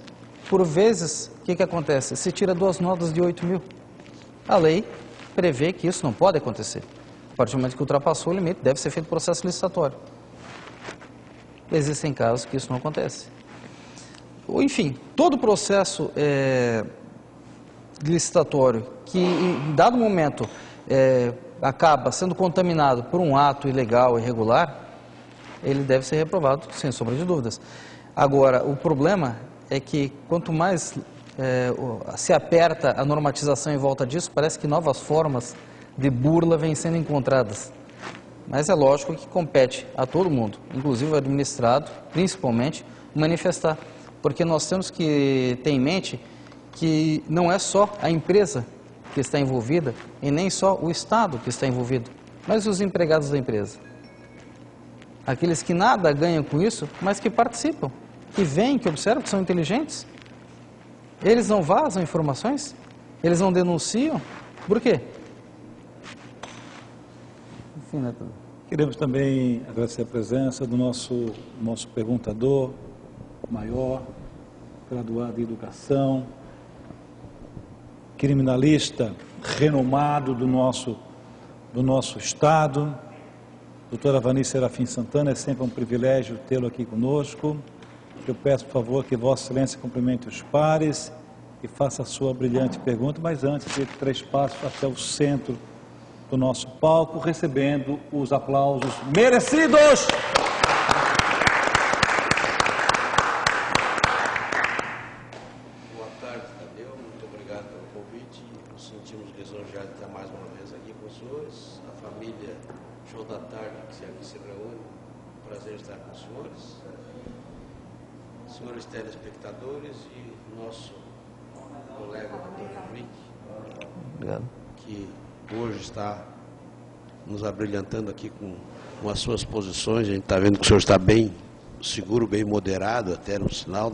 [SPEAKER 4] Por vezes, o que acontece? Se tira 2 notas de 8.000. A lei prevê que isso não pode acontecer. A partir do momento que ultrapassou o limite, deve ser feito processo licitatório. Existem casos que isso não acontece. Enfim, todo processo licitatório que, em dado momento, acaba sendo contaminado por um ato ilegal, irregular, ele deve ser reprovado, sem sombra de dúvidas. Agora, o problema é que quanto mais se aperta a normatização em volta disso, parece que novas formas de burla vêm sendo encontradas. Mas é lógico que compete a todo mundo, inclusive o administrado, principalmente, manifestar. Porque nós temos que ter em mente que não é só a empresa que está envolvida e nem só o Estado que está envolvido, mas os empregados da empresa. Aqueles que nada ganham com isso, mas que participam, que veem, que observam, que são inteligentes. Eles não vazam informações? Eles não denunciam? Por quê? Enfim, né, tudo.
[SPEAKER 2] Queremos também agradecer a presença do nosso perguntador maior, graduado em educação, criminalista renomado do nosso estado, doutora Vani Serafim Santana. É sempre um privilégio tê-lo aqui conosco. Eu peço, por favor, que Vossa Excelência cumprimente os pares e faça a sua brilhante pergunta, mas antes de 3 passos até o centro do nosso palco, recebendo os aplausos merecidos.
[SPEAKER 16] Boa tarde, Tadeu. Muito obrigado pelo convite. Nos sentimos lisonjeados de estar mais uma vez aqui com os senhores. A família Show da Tarde, que aqui se reúne. Prazer estar com os senhores. Senhores telespectadores e nosso colega Dr. Henrique, que hoje está nos abrilhantando aqui com as suas posições. A gente está vendo que o senhor está bem seguro, bem moderado, até no sinal,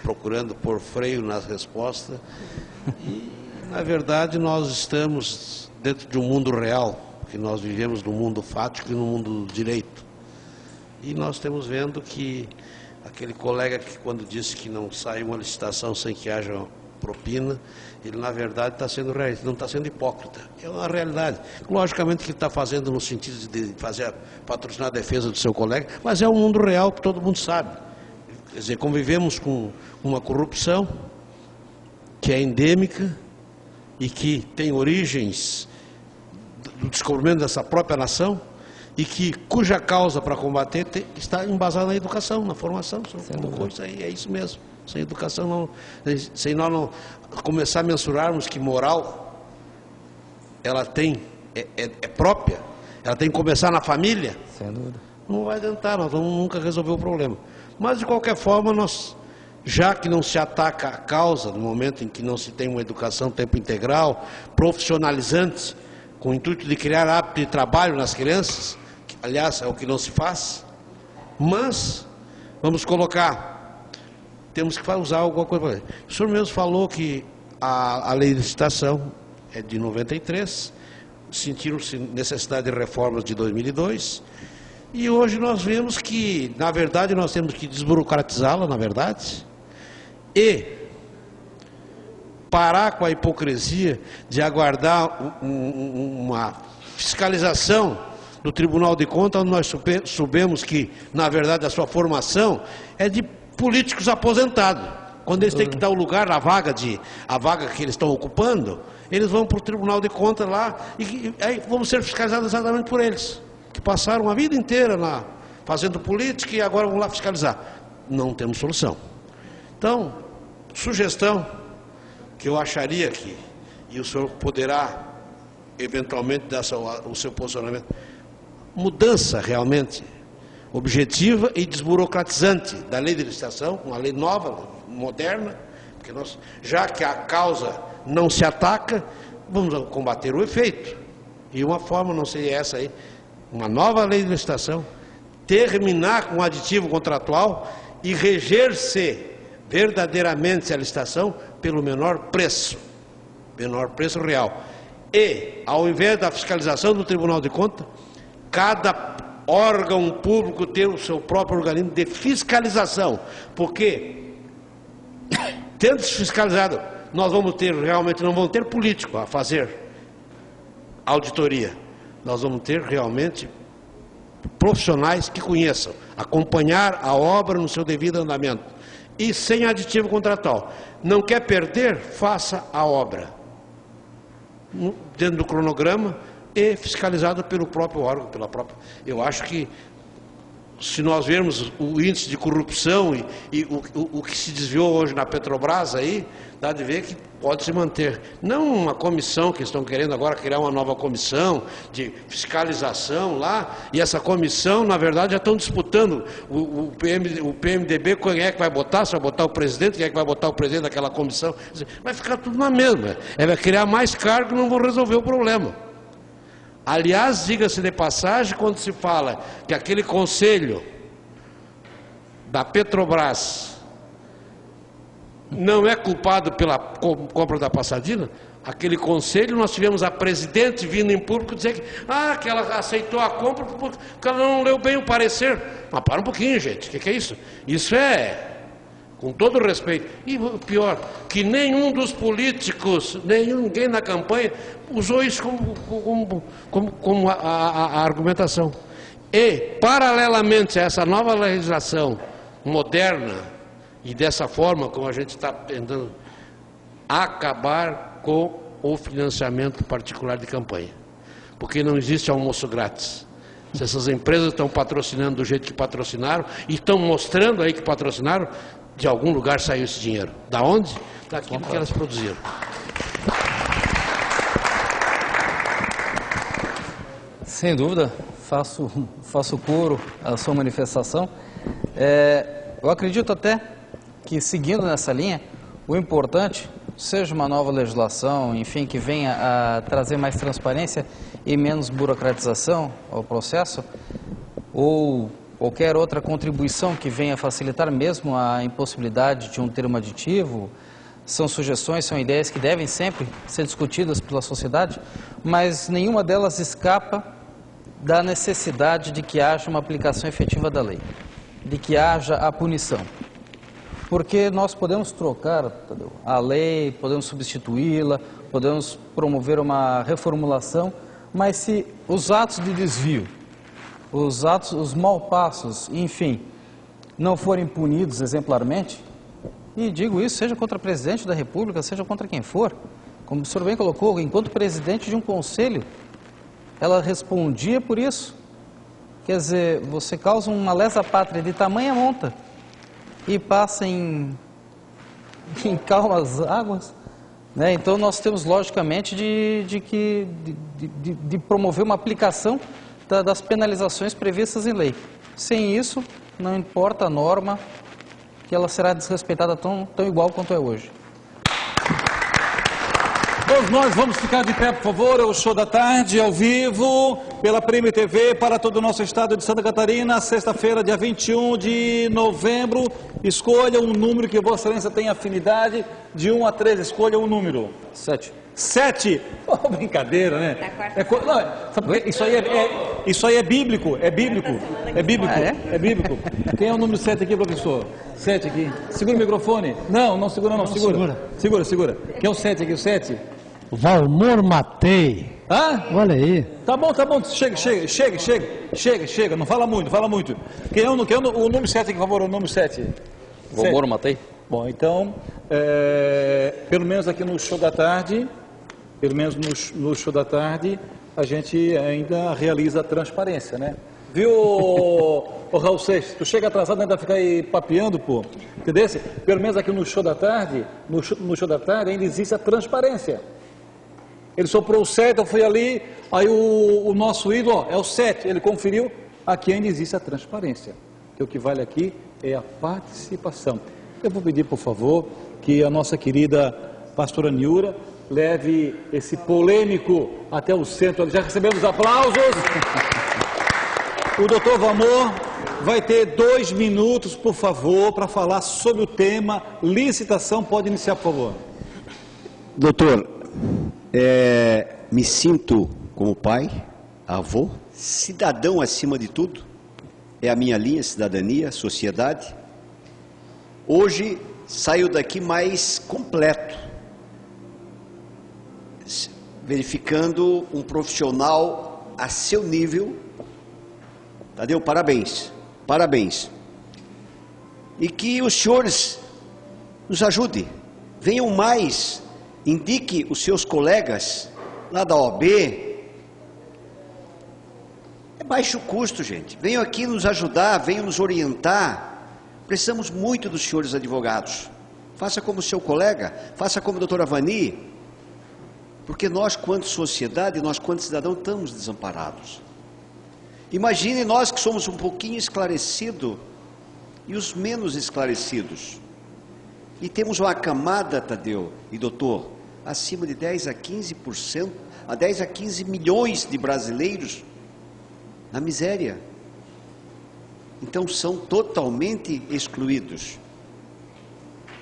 [SPEAKER 16] procurando pôr freio nas respostas. E, na verdade, nós estamos dentro de um mundo real, porque nós vivemos no mundo fático e no mundo do direito. E nós estamos vendo que aquele colega que, quando disse que não sai uma licitação sem que haja propina, ele, na verdade, está sendo realista, não está sendo hipócrita. É uma realidade. Logicamente que ele está fazendo no sentido de patrocinar a defesa do seu colega, mas é um mundo real que todo mundo sabe. Quer dizer, convivemos com uma corrupção que é endêmica e que tem origens do descobrimento dessa própria nação, e cuja causa para combater está embasada na educação, na formação. Isso aí, é isso mesmo. Sem educação, não, sem nós não começar a mensurarmos que moral ela tem, é própria, ela tem que começar na família,
[SPEAKER 4] sem dúvida,
[SPEAKER 16] não vai adiantar, nós vamos nunca resolver o problema. Mas, de qualquer forma, nós, já que não se ataca a causa, no momento em que não se tem uma educação tempo integral, profissionalizante, com o intuito de criar hábito de trabalho nas crianças, que, aliás, é o que não se faz, mas vamos colocar, temos que usar alguma coisa. O senhor mesmo falou que a lei de licitação é de 93, sentiram-se necessidade de reformas de 2002, e hoje nós vemos que, na verdade, nós temos que desburocratizá-la, na verdade, e parar com a hipocrisia de aguardar uma fiscalização do Tribunal de Contas, onde nós soubemos que, na verdade, a sua formação é de políticos aposentados. Quando eles têm que dar o lugar, a vaga que eles estão ocupando, eles vão para o Tribunal de Contas lá e aí vamos ser fiscalizados exatamente por eles, que passaram a vida inteira lá fazendo política e agora vão lá fiscalizar. Não temos solução. Então, sugestão que eu acharia que, e o senhor poderá eventualmente dar o seu posicionamento, mudança realmente objetiva e desburocratizante da lei de licitação, uma lei nova, moderna, porque nós, já que a causa não se ataca, vamos combater o efeito. E uma forma, não sei essa aí, uma nova lei de licitação, terminar com o aditivo contratual e reger-se verdadeiramente a licitação pelo menor preço real. E, ao invés da fiscalização do Tribunal de Contas, cada órgão público ter o seu próprio organismo de fiscalização, porque, tendo se fiscalizado, nós vamos ter, realmente, não vamos ter político a fazer auditoria, nós vamos ter realmente profissionais que conheçam, acompanhar a obra no seu devido andamento, e sem aditivo contratual. Não quer perder? Faça a obra dentro do cronograma e fiscalizado pelo próprio órgão, pela própria. Eu acho que, se nós vermos o índice de corrupção e o que se desviou hoje na Petrobras aí, dá de ver que pode se manter. Não uma comissão que estão querendo agora criar uma nova comissão de fiscalização lá, e essa comissão, na verdade, já estão disputando o PMDB, quem é que vai botar, se vai botar o presidente, quem é que vai botar o presidente daquela comissão. Vai ficar tudo na mesma. Vai criar mais cargos e não vão resolver o problema. Aliás, diga-se de passagem, quando se fala que aquele conselho da Petrobras não é culpado pela compra da Passadina, aquele conselho, nós tivemos a presidente vindo em público dizer que ela aceitou a compra porque ela não leu bem o parecer. Mas para um pouquinho, gente, o que é isso? Isso é, com todo o respeito, e o pior, que nenhum dos políticos, ninguém na campanha usou isso como a argumentação. E, paralelamente a essa nova legislação moderna, e dessa forma como a gente está tentando acabar com o financiamento particular de campanha, porque não existe almoço grátis. Se essas empresas estão patrocinando do jeito que patrocinaram e estão mostrando aí que patrocinaram, de algum lugar saiu esse dinheiro. Da onde? Daquilo que elas produziram.
[SPEAKER 4] Sem dúvida, faço coro à sua manifestação. Eu acredito até que, seguindo nessa linha, o importante, seja uma nova legislação, enfim, que venha a trazer mais transparência e menos burocratização ao processo, ou qualquer outra contribuição que venha a facilitar mesmo a impossibilidade de um termo aditivo, são sugestões, são ideias que devem sempre ser discutidas pela sociedade, mas nenhuma delas escapa da necessidade de que haja uma aplicação efetiva da lei, de que haja a punição. Porque nós podemos trocar, Tadeu, a lei, podemos substituí-la, podemos promover uma reformulação, mas se os atos de desvio, os malpassos, enfim, não forem punidos exemplarmente, e digo isso, seja contra o presidente da República, seja contra quem for, como o senhor bem colocou, enquanto presidente de um conselho, ela respondia por isso. Quer dizer, você causa uma lesa pátria de tamanha monta e passa em em calmas águas, né? Então nós temos logicamente de promover uma aplicação das penalizações previstas em lei. Sem isso, não importa a norma, que ela será desrespeitada tão igual quanto é hoje.
[SPEAKER 2] Todos nós vamos ficar de pé, por favor. É o Show da Tarde, ao vivo, pela Prime TV, para todo o nosso estado de Santa Catarina, sexta-feira, dia 21 de novembro. Escolha um número que Vossa Excelência tem afinidade, de 1 a 13, escolha um número.
[SPEAKER 4] 7.
[SPEAKER 2] 7? Oh, brincadeira, né? Isso aí é bíblico, é bíblico, é bíblico, é bíblico. Quem é o número 7 aqui, professor? 7 aqui. Segura o microfone. Não segura não, segura. Segura. Quem é o 7 aqui, o 7?
[SPEAKER 13] Valmor Matei.
[SPEAKER 2] Hã?
[SPEAKER 13] Olha aí.
[SPEAKER 2] Tá bom. Chega. Não fala muito. Quem é o número 7 aqui, por favor, o número 7?
[SPEAKER 4] Valmor Matei.
[SPEAKER 2] Bom, então, pelo menos aqui no Show da Tarde, a gente ainda realiza a transparência, né? Viu, ô Raul Seixas? Tu chega atrasado, ainda fica aí papeando, pô. Entendeu? Pelo menos aqui no Show da Tarde, no Show da Tarde ainda existe a transparência. Ele soprou o 7, eu fui ali, aí o nosso ídolo, ó, é o 7, ele conferiu, aqui ainda existe a transparência. Então, o que vale aqui é a participação. Eu vou pedir, por favor, que a nossa querida pastora Niura leve esse polêmico até o centro. Já recebemos aplausos. O doutor Valmor vai ter 2 minutos, por favor, para falar sobre o tema licitação. Pode iniciar, por favor.
[SPEAKER 10] Doutor, me sinto como pai, avô, cidadão acima de tudo. É a minha linha, cidadania, sociedade. Hoje saio daqui mais completo, verificando um profissional a seu nível. Tadeu, parabéns. E que os senhores nos ajudem, venham mais, indique os seus colegas lá da OAB. É baixo custo, gente. Venham aqui nos ajudar, venham nos orientar. Precisamos muito dos senhores advogados. Faça como seu colega, faça como a doutora Vani, porque nós, quanto sociedade, nós, quanto cidadão, estamos desamparados. Imagine nós que somos um pouquinho esclarecidos e os menos esclarecidos. E temos uma camada, Tadeu e doutor, acima de 10 a 15%, a 10 a 15 milhões de brasileiros na miséria. Então são totalmente excluídos.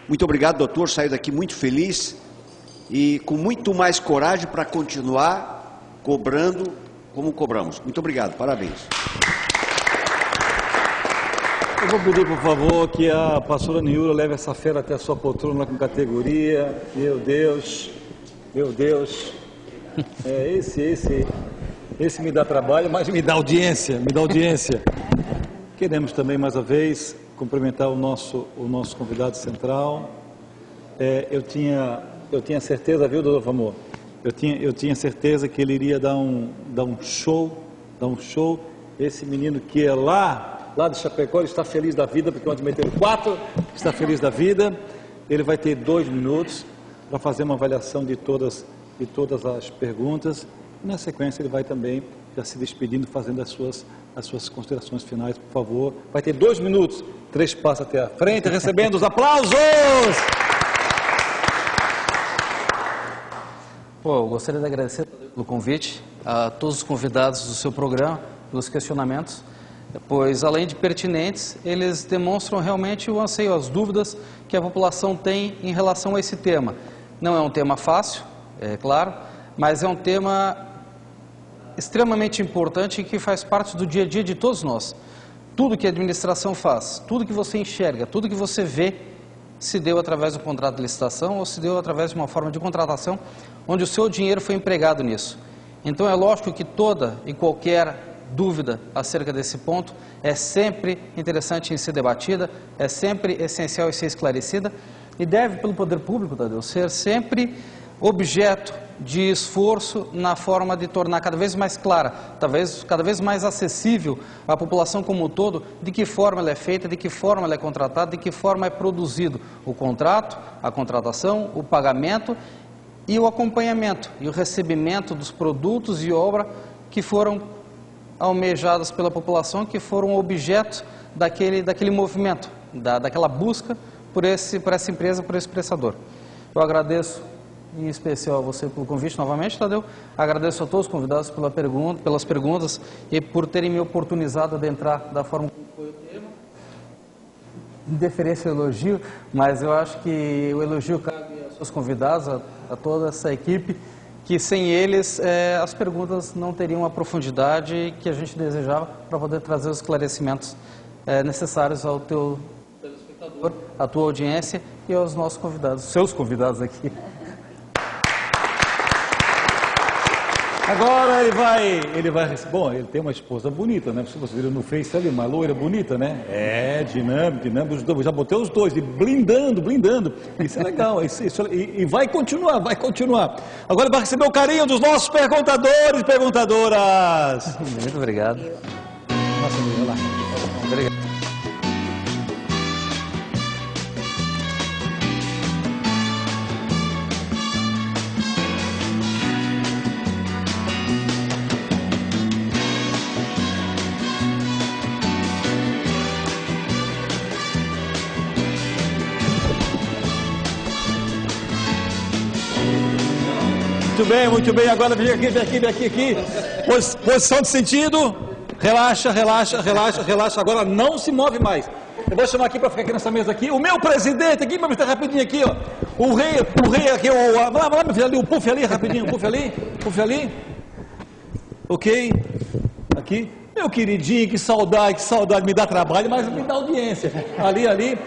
[SPEAKER 10] Muito obrigado, doutor, saio daqui muito feliz e com muito mais coragem para continuar cobrando como cobramos. Muito obrigado, parabéns.
[SPEAKER 2] Eu vou pedir, por favor, que a pastora Niura leve essa fera até a sua poltrona com categoria. Meu Deus. Esse me dá trabalho, mas me dá audiência, Queremos também, mais uma vez, cumprimentar o nosso convidado central. Eu tinha certeza, viu, doutor Valmor? Eu tinha certeza que ele iria dar um show. Esse menino que é lá de Chapecó, ele está feliz da vida, porque ontem meteram 4, está feliz da vida. Ele vai ter 2 minutos para fazer uma avaliação de todas as perguntas. E na sequência ele vai também já se despedindo, fazendo as suas considerações finais, por favor. Vai ter 2 minutos, 3 passos até a frente, recebendo os aplausos!
[SPEAKER 4] Eu gostaria de agradecer pelo convite a todos os convidados do seu programa, pelos questionamentos, pois além de pertinentes, eles demonstram realmente o anseio, as dúvidas que a população tem em relação a esse tema. Não é um tema fácil, é claro, mas é um tema extremamente importante e que faz parte do dia a dia de todos nós. Tudo que a administração faz, tudo que você enxerga, tudo que você vê, se deu através do contrato de licitação ou se deu através de uma forma de contratação onde o seu dinheiro foi empregado nisso. Então é lógico que toda e qualquer dúvida acerca desse ponto é sempre interessante em ser debatida, é sempre essencial em ser esclarecida e deve, pelo poder público, Tadeu, ser sempre objeto de esforço na forma de tornar cada vez mais clara, talvez cada vez mais acessível à população como um todo, de que forma ela é feita, de que forma ela é contratada, de que forma é produzido o contrato, a contratação, o pagamento e o acompanhamento e o recebimento dos produtos e obra que foram almejadas pela população, que foram objeto daquele movimento, daquela busca por essa empresa, por esse prestador. Eu agradeço em especial a você pelo convite novamente, Tadeu. Agradeço a todos os convidados pelas perguntas e por terem me oportunizado a adentrar da forma como foi o tema. Deferência ao elogio, mas eu acho que o elogio cabe aos seus convidados, a toda essa equipe, que sem eles as perguntas não teriam a profundidade que a gente desejava para poder trazer os esclarecimentos necessários ao teu telespectador, à tua audiência e aos nossos convidados, seus convidados aqui.
[SPEAKER 2] Agora ele vai, bom, ele tem uma esposa bonita, né? Se você viram no Face ali, uma loira bonita, né? É, dinâmico, os dois, já botei os dois, e blindando, isso é legal, e vai continuar. Agora ele vai receber o carinho dos nossos perguntadores e perguntadoras.
[SPEAKER 4] Muito obrigado.
[SPEAKER 2] Nossa, amiga, lá.
[SPEAKER 4] Obrigado.
[SPEAKER 2] Muito bem, agora vem aqui. Posição de sentido, relaxa, agora não se move mais. Eu vou chamar aqui para ficar aqui nessa mesa aqui, o meu presidente aqui, vamos estar rapidinho aqui, ó. O rei aqui, vai lá, meu filho, ali, o puff ali, rapidinho, puff ali. Ok, aqui. Meu queridinho, que saudade, me dá trabalho, mas me dá audiência. Ali.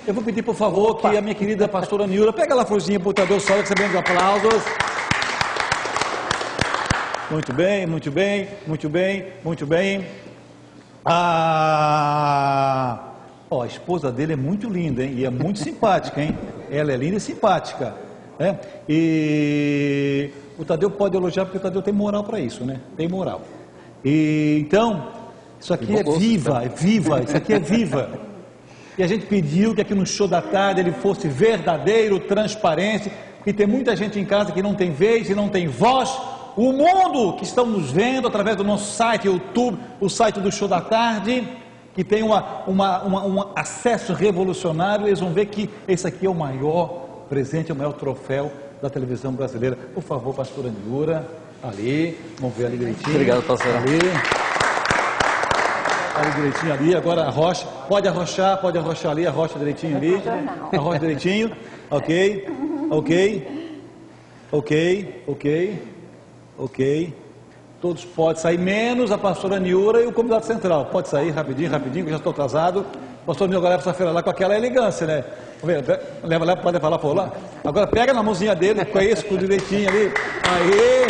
[SPEAKER 2] Eu vou pedir, por favor, que a minha querida pastora Niura, pega lá a florzinha pro Tadeu Sola, recebendo os aplausos. Muito bem. A esposa dele é muito linda, hein? E é muito simpática, hein? Ela é linda e simpática. Né? E o Tadeu pode elogiar, porque o Tadeu tem moral para isso, né? Tem moral. E, então, isso aqui é viva, isso aqui é viva. E a gente pediu que aqui no show da tarde ele fosse verdadeiro, transparente, porque tem muita gente em casa que não tem vez e não tem voz. O mundo que estão nos vendo através do nosso site, YouTube, o site do show da tarde, que tem um acesso revolucionário, eles vão ver que esse aqui é o maior presente, é o maior troféu da televisão brasileira. Por favor, pastora Niura. Ali, vamos ver ali direitinho.
[SPEAKER 4] Obrigado, pastor.
[SPEAKER 2] Ali direitinho ali, agora arrocha. Pode arrochar ali, arrocha direitinho ali. Arrocha direitinho. Ok. Todos podem sair, menos a pastora Niura e o convidado central. Pode sair rapidinho, que eu já estou atrasado. O pastor Niura leva essa feira lá com aquela elegância, né? Leva, pode falar por lá. Agora pega na mãozinha dele, com isso, com direitinho ali. Aí.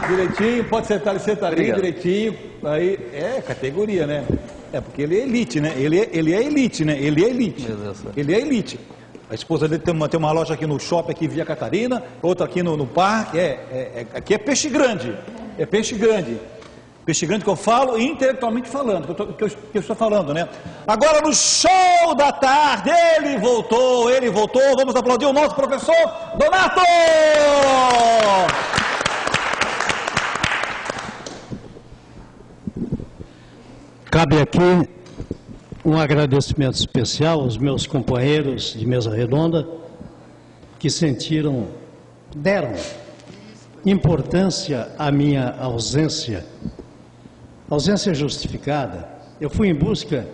[SPEAKER 2] Direitinho, pode sentar ali direitinho. Aí, categoria, né? É porque ele é elite, né? Ele é elite, né? Ele é elite. A esposa dele tem uma loja aqui no shopping, aqui em Via Catarina, outra aqui no parque. Aqui é peixe grande. Peixe grande que eu falo, intelectualmente falando, que eu estou falando, né? Agora no show da tarde, ele voltou, vamos aplaudir o nosso professor Donato!
[SPEAKER 13] Cabe aqui um agradecimento especial aos meus companheiros de mesa redonda que deram importância à minha ausência justificada. Eu fui em busca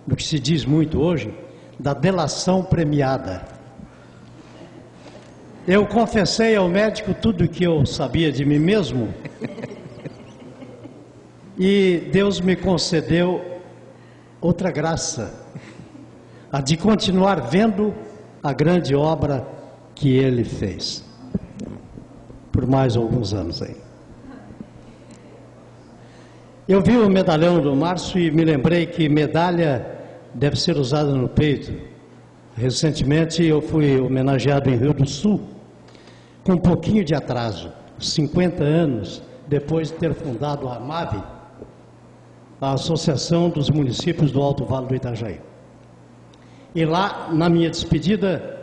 [SPEAKER 13] do que se diz muito hoje, da delação premiada. Eu confessei ao médico tudo o que eu sabia de mim mesmo e Deus me concedeu outra graça, a de continuar vendo a grande obra que Ele fez, por mais alguns anos aí. Eu vi o medalhão do Márcio e me lembrei que medalha deve ser usada no peito. Recentemente eu fui homenageado em Rio do Sul com um pouquinho de atraso, 50 anos depois de ter fundado a AMAV, a Associação dos Municípios do Alto Vale do Itajaí. E lá, na minha despedida,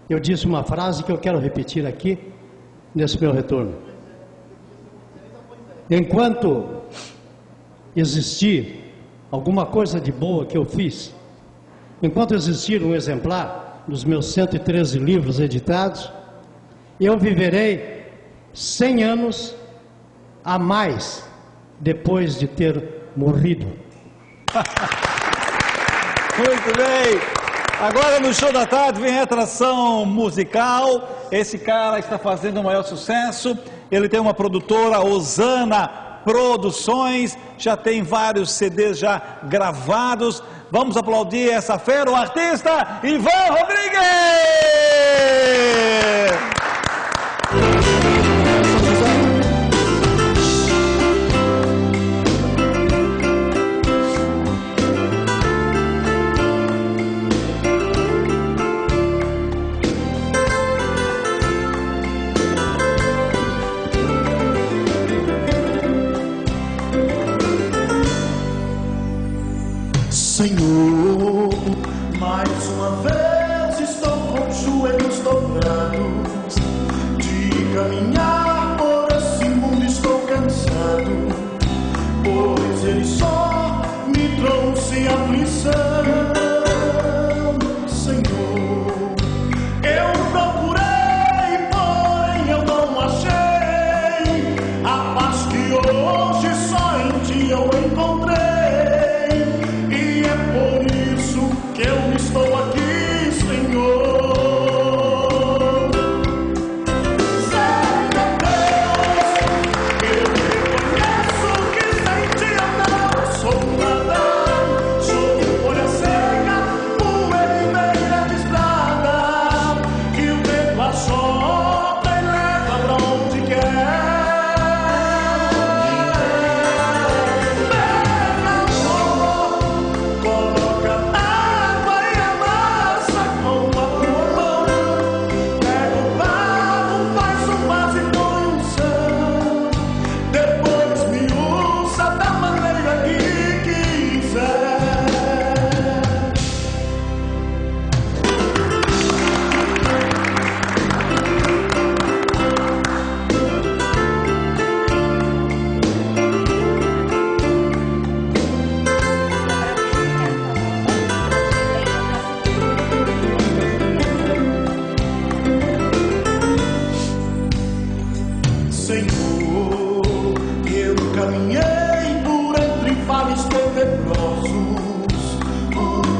[SPEAKER 13] eu disse uma frase que eu quero repetir aqui, nesse meu retorno. Enquanto existir alguma coisa de boa que eu fiz, enquanto existir um exemplar dos meus 113 livros editados, eu viverei 100 anos a mais depois de ter morrido.
[SPEAKER 2] Muito bem. Agora no Show da Tarde vem a atração musical. Esse cara está fazendo o maior sucesso. Ele tem uma produtora, Osana Produções. Já tem vários CDs já gravados. Vamos aplaudir essa fera, o artista Ivan Rodrigues!
[SPEAKER 14] Senhor, mais uma vez estou com os joelhos dobrados, de caminhar por esse mundo estou cansado, pois ele só me trouxe aflição. Senhor, eu procurei, porém eu não achei a paz que hoje só em ti eu encontrei. Eu estou aqui, Senhor. Senhor Deus, eu reconheço que sem ti eu não sou nada. Sou folha seca, poeira de estrada, que o vento assopra e leva pra onde quer.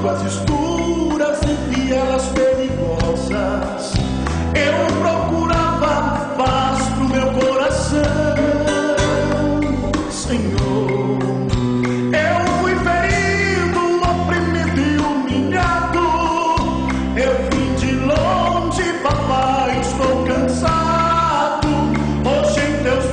[SPEAKER 14] Ruas escuras e vielas perigosas, eu procurava paz pro meu coração. Senhor, eu fui ferido, oprimido e humilhado, eu vim de longe, papai, estou cansado, hoje em teus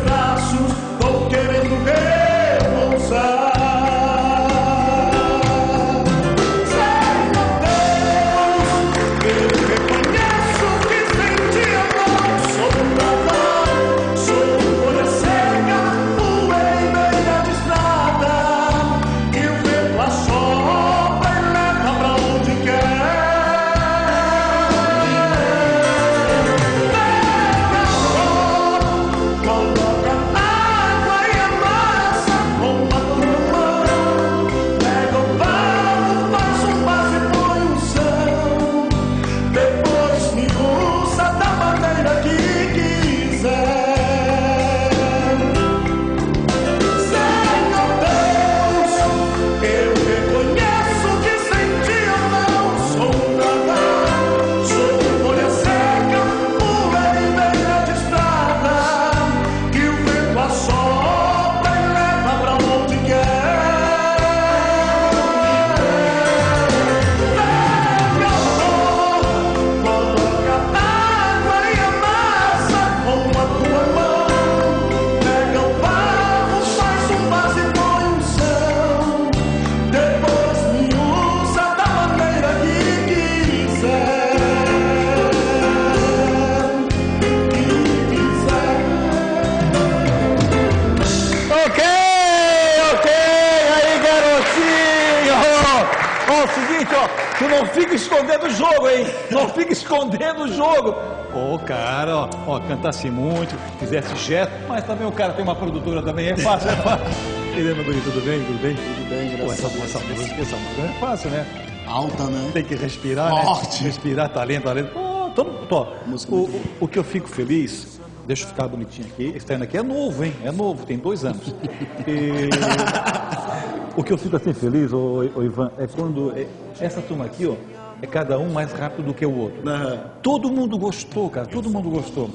[SPEAKER 2] seguinte, ó, tu não fica escondendo o jogo, hein? Não fica escondendo o jogo. Ô, cara, ó, cantasse muito, fizesse gesto, mas também o cara tem uma produtora também, é fácil, é fácil. E aí, meu guri, tudo bem? Tudo bem? Tudo bem, graças a Deus. Essa música não é fácil, né?
[SPEAKER 17] Alta, né?
[SPEAKER 2] Tem que respirar,
[SPEAKER 17] forte,
[SPEAKER 2] né? Respirar, talento. O que eu fico feliz, deixa eu ficar bonitinho aqui, esse treino aqui é novo, hein? É novo, tem 2 anos. O que eu fico assim feliz, ô Ivan, é quando essa turma aqui, ó, é cada um mais rápido do que o outro. Todo mundo gostou, cara, todo mundo gostou.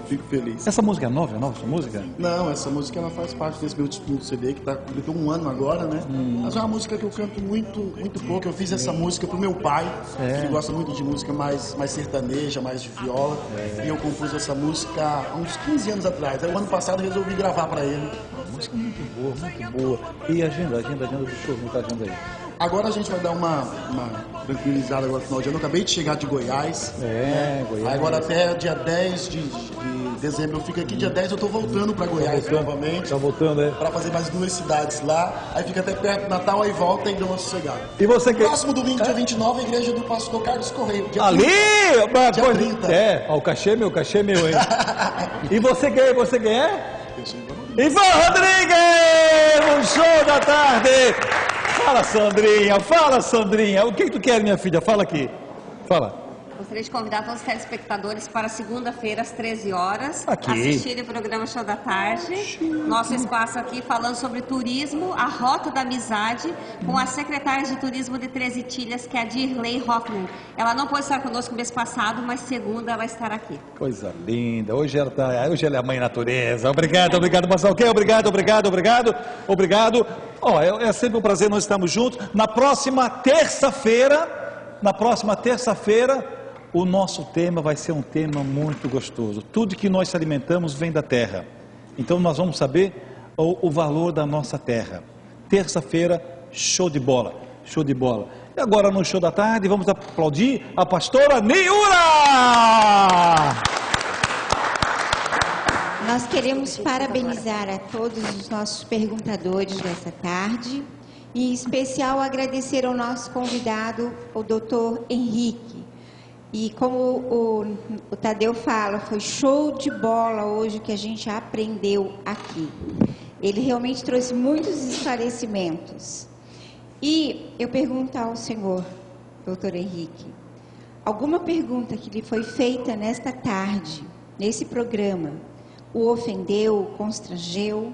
[SPEAKER 17] Fico feliz.
[SPEAKER 2] Essa música é nova essa música?
[SPEAKER 17] Não, essa música ela faz parte desse meu segundo CD, que está completando 1 ano agora, né? Mas é uma música que eu canto muito pouco. Eu fiz essa música pro meu pai, que gosta muito de música mais sertaneja, mais de viola. E eu compus essa música há uns 15 anos atrás. Aí, o ano passado eu resolvi gravar para ele.
[SPEAKER 2] Música muito boa, muito boa. E a agenda do show, não tá agenda aí?
[SPEAKER 17] Agora a gente vai dar uma tranquilizada agora no final de ano. Eu acabei de chegar de Goiás.
[SPEAKER 2] Goiás.
[SPEAKER 17] Agora até dia 10 de dezembro eu fico aqui. Dia 10 eu tô voltando para Goiás novamente.
[SPEAKER 2] Tá voltando, é?
[SPEAKER 17] Para fazer mais 2 cidades lá. Aí fica até perto do Natal, aí volta e deu uma sossegada.
[SPEAKER 2] E você que...
[SPEAKER 17] Próximo domingo, dia 29, a igreja do pastor Carlos Correia.
[SPEAKER 2] Ali!
[SPEAKER 17] Dia 30.
[SPEAKER 2] Ó, o cachê é meu, hein? E você quem é? Ivan Rodrigues! Um show da tarde! Fala, Sandrinha. O que tu quer, minha filha? Fala aqui. Fala.
[SPEAKER 5] Gostaria de convidar todos os telespectadores para segunda-feira, às 13 horas,
[SPEAKER 2] aqui.
[SPEAKER 5] Assistirem o programa Show da Tarde. Nosso espaço aqui falando sobre turismo, a Rota da Amizade, com a secretária de Turismo de Três Itilhas, que é a Dirley Hoffman. Ela não pôde estar conosco no mês passado, mas segunda ela estará aqui.
[SPEAKER 2] Coisa linda. Hoje ela é a mãe natureza. Obrigado, Marcelo. Obrigado. Ó, é sempre um prazer nós estarmos juntos. Na próxima terça-feira, o nosso tema vai ser um tema muito gostoso. Tudo que nós alimentamos vem da terra. Então nós vamos saber o valor da nossa terra. Terça-feira, show de bola. E agora no show da tarde vamos aplaudir a pastora Niura!
[SPEAKER 18] Nós queremos parabenizar a todos os nossos perguntadores dessa tarde. E em especial agradecer ao nosso convidado, o Dr. Henrique. E como o Tadeu fala, foi show de bola hoje que a gente aprendeu aqui. Ele realmente trouxe muitos esclarecimentos. E eu pergunto ao senhor, Dr. Henrique, alguma pergunta que lhe foi feita nesta tarde, nesse programa, o ofendeu, o constrangeu?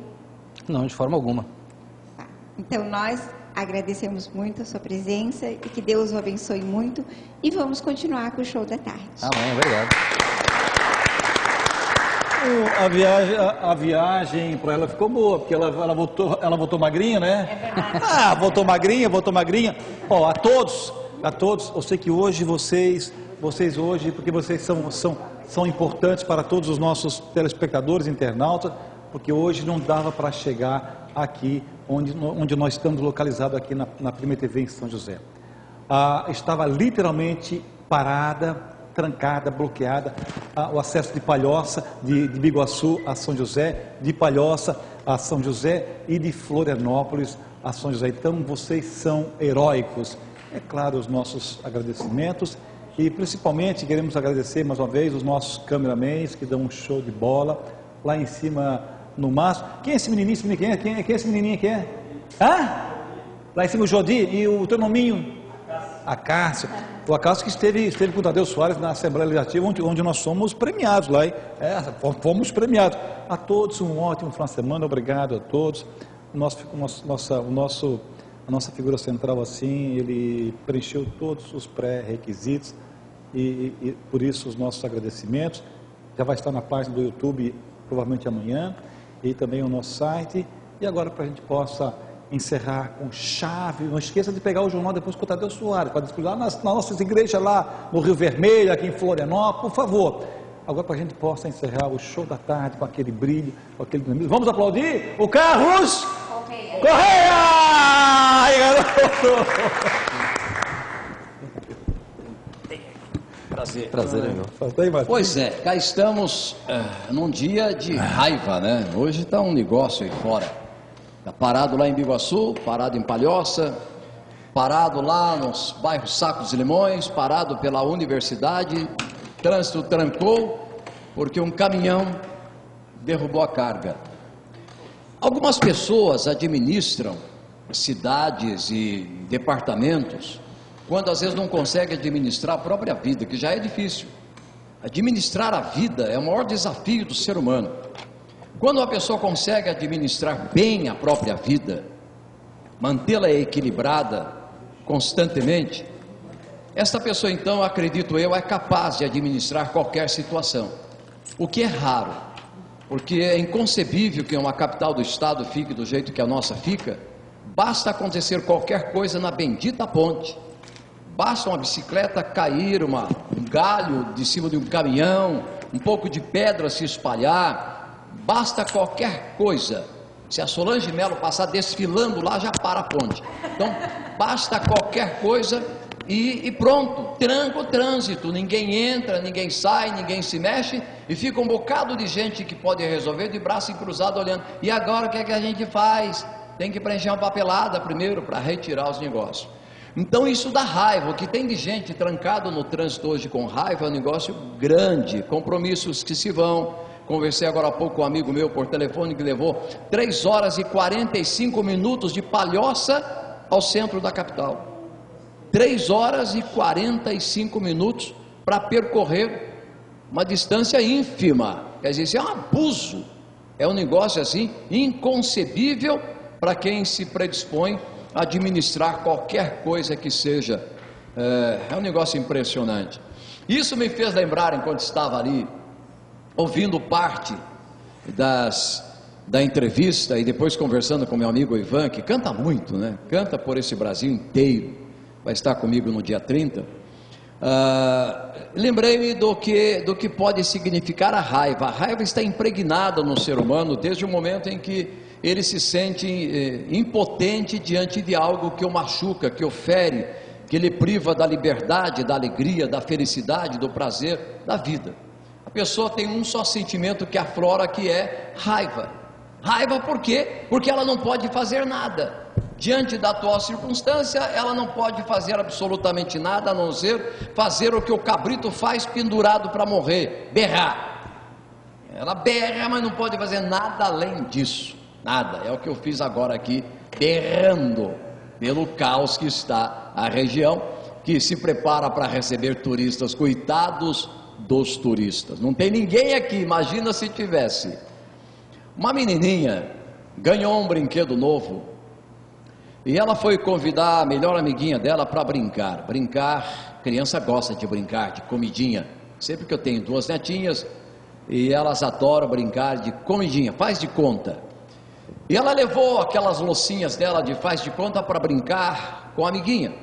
[SPEAKER 4] Não, de forma alguma.
[SPEAKER 18] Então, nós agradecemos muito a sua presença e que Deus o abençoe muito. E vamos continuar com o show da tarde.
[SPEAKER 4] Amém, obrigado.
[SPEAKER 2] A viagem para ela ficou boa, porque ela voltou magrinha, né?
[SPEAKER 5] É verdade.
[SPEAKER 2] Voltou magrinha. Ó, a todos, eu sei que hoje vocês hoje, porque vocês são importantes para todos os nossos telespectadores, internautas, porque hoje não dava para chegar aqui onde nós estamos localizados aqui na Prima TV em São José. Estava literalmente parada, trancada, bloqueada, o acesso de Palhoça, de Biguaçu a São José, de Palhoça a São José e de Florianópolis a São José. Então vocês são heróicos. É claro, os nossos agradecimentos e principalmente queremos agradecer mais uma vez os nossos cameramans que dão um show de bola lá em cima no Márcio. Quem é esse menininho? Quem é esse menininho aqui? Lá em cima o Jodi e o teu nominho? A Cássio. O Acácio que esteve com o Tadeu Soares na Assembleia Legislativa, onde nós somos premiados lá. Fomos premiados. A todos um ótimo final de semana. Obrigado a todos. A nossa figura central assim, ele preencheu todos os pré-requisitos e por isso os nossos agradecimentos. Já vai estar na página do YouTube provavelmente amanhã e também o nosso site. E agora para a gente possa encerrar com chave, não esqueça de pegar o jornal depois com o Tadeu Soares, para distribuir lá nas nossas igrejas lá no Rio Vermelho, aqui em Florianópolis, por favor. Agora para a gente possa encerrar o show da tarde com aquele brilho, com aquele dinamismo. Vamos aplaudir o Carlos Correia! Ai, garoto!
[SPEAKER 19] Prazer, amigo. Pois é, cá estamos num dia de raiva, né? Hoje está um negócio aí fora. Está parado lá em Biguaçu, parado em Palhoça, parado lá nos bairros Sacos e Limões, parado pela universidade, trânsito trancou, porque um caminhão derrubou a carga. Algumas pessoas administram cidades e departamentos, quando às vezes não conseguem administrar a própria vida, que já é difícil. Administrar a vida é o maior desafio do ser humano. Quando uma pessoa consegue administrar bem a própria vida, mantê-la equilibrada constantemente, esta pessoa então, acredito eu, é capaz de administrar qualquer situação, o que é raro, porque é inconcebível que uma capital do estado fique do jeito que a nossa fica. Basta acontecer qualquer coisa na bendita ponte, basta uma bicicleta cair, um galho de cima de um caminhão, um pouco de pedra se espalhar, basta qualquer coisa. Se a Solange Melo passar desfilando lá, já para a ponte. Então, basta qualquer coisa e pronto, tranca o trânsito, ninguém entra, ninguém sai, ninguém se mexe, e fica um bocado de gente que pode resolver de braço cruzado olhando. E agora o que é que a gente faz? Tem que preencher uma papelada primeiro para retirar os negócios. Então isso dá raiva. O que tem de gente trancado no trânsito hoje com raiva é um negócio grande, compromissos que se vão. Conversei agora há pouco com um amigo meu por telefone que levou 3 horas e 45 minutos de Palhoça ao centro da capital. 3 horas e 45 minutos para percorrer uma distância ínfima. Quer dizer, isso é um abuso, é um negócio assim inconcebível para quem se predispõe a administrar qualquer coisa que seja. É um negócio impressionante. Isso me fez lembrar, enquanto estava ali ouvindo parte da entrevista e depois conversando com meu amigo Ivan, que canta muito, né? Canta por esse Brasil inteiro, vai estar comigo no dia 30. Lembrei-me do que pode significar a raiva. A raiva está impregnada no ser humano desde o momento em que ele se sente impotente diante de algo que o machuca, que o fere, que ele priva da liberdade, da alegria, da felicidade, do prazer, da vida. A pessoa tem um só sentimento que aflora, que é raiva. Raiva por quê? Porque ela não pode fazer nada. Diante da atual circunstância, ela não pode fazer absolutamente nada, a não ser fazer o que o cabrito faz pendurado para morrer, berrar. Ela berra, mas não pode fazer nada além disso. Nada, é o que eu fiz agora aqui, berrando pelo caos que está a região, que se prepara para receber turistas. Coitados dos turistas, não tem ninguém aqui. Imagina se tivesse. Uma menininha ganhou um brinquedo novo e ela foi convidar a melhor amiguinha dela para brincar. Criança gosta de brincar de comidinha. Sempre que eu tenho 2 netinhas e elas adoram brincar de comidinha, faz de conta. E ela levou aquelas loucinhas dela de faz de conta para brincar com a amiguinha.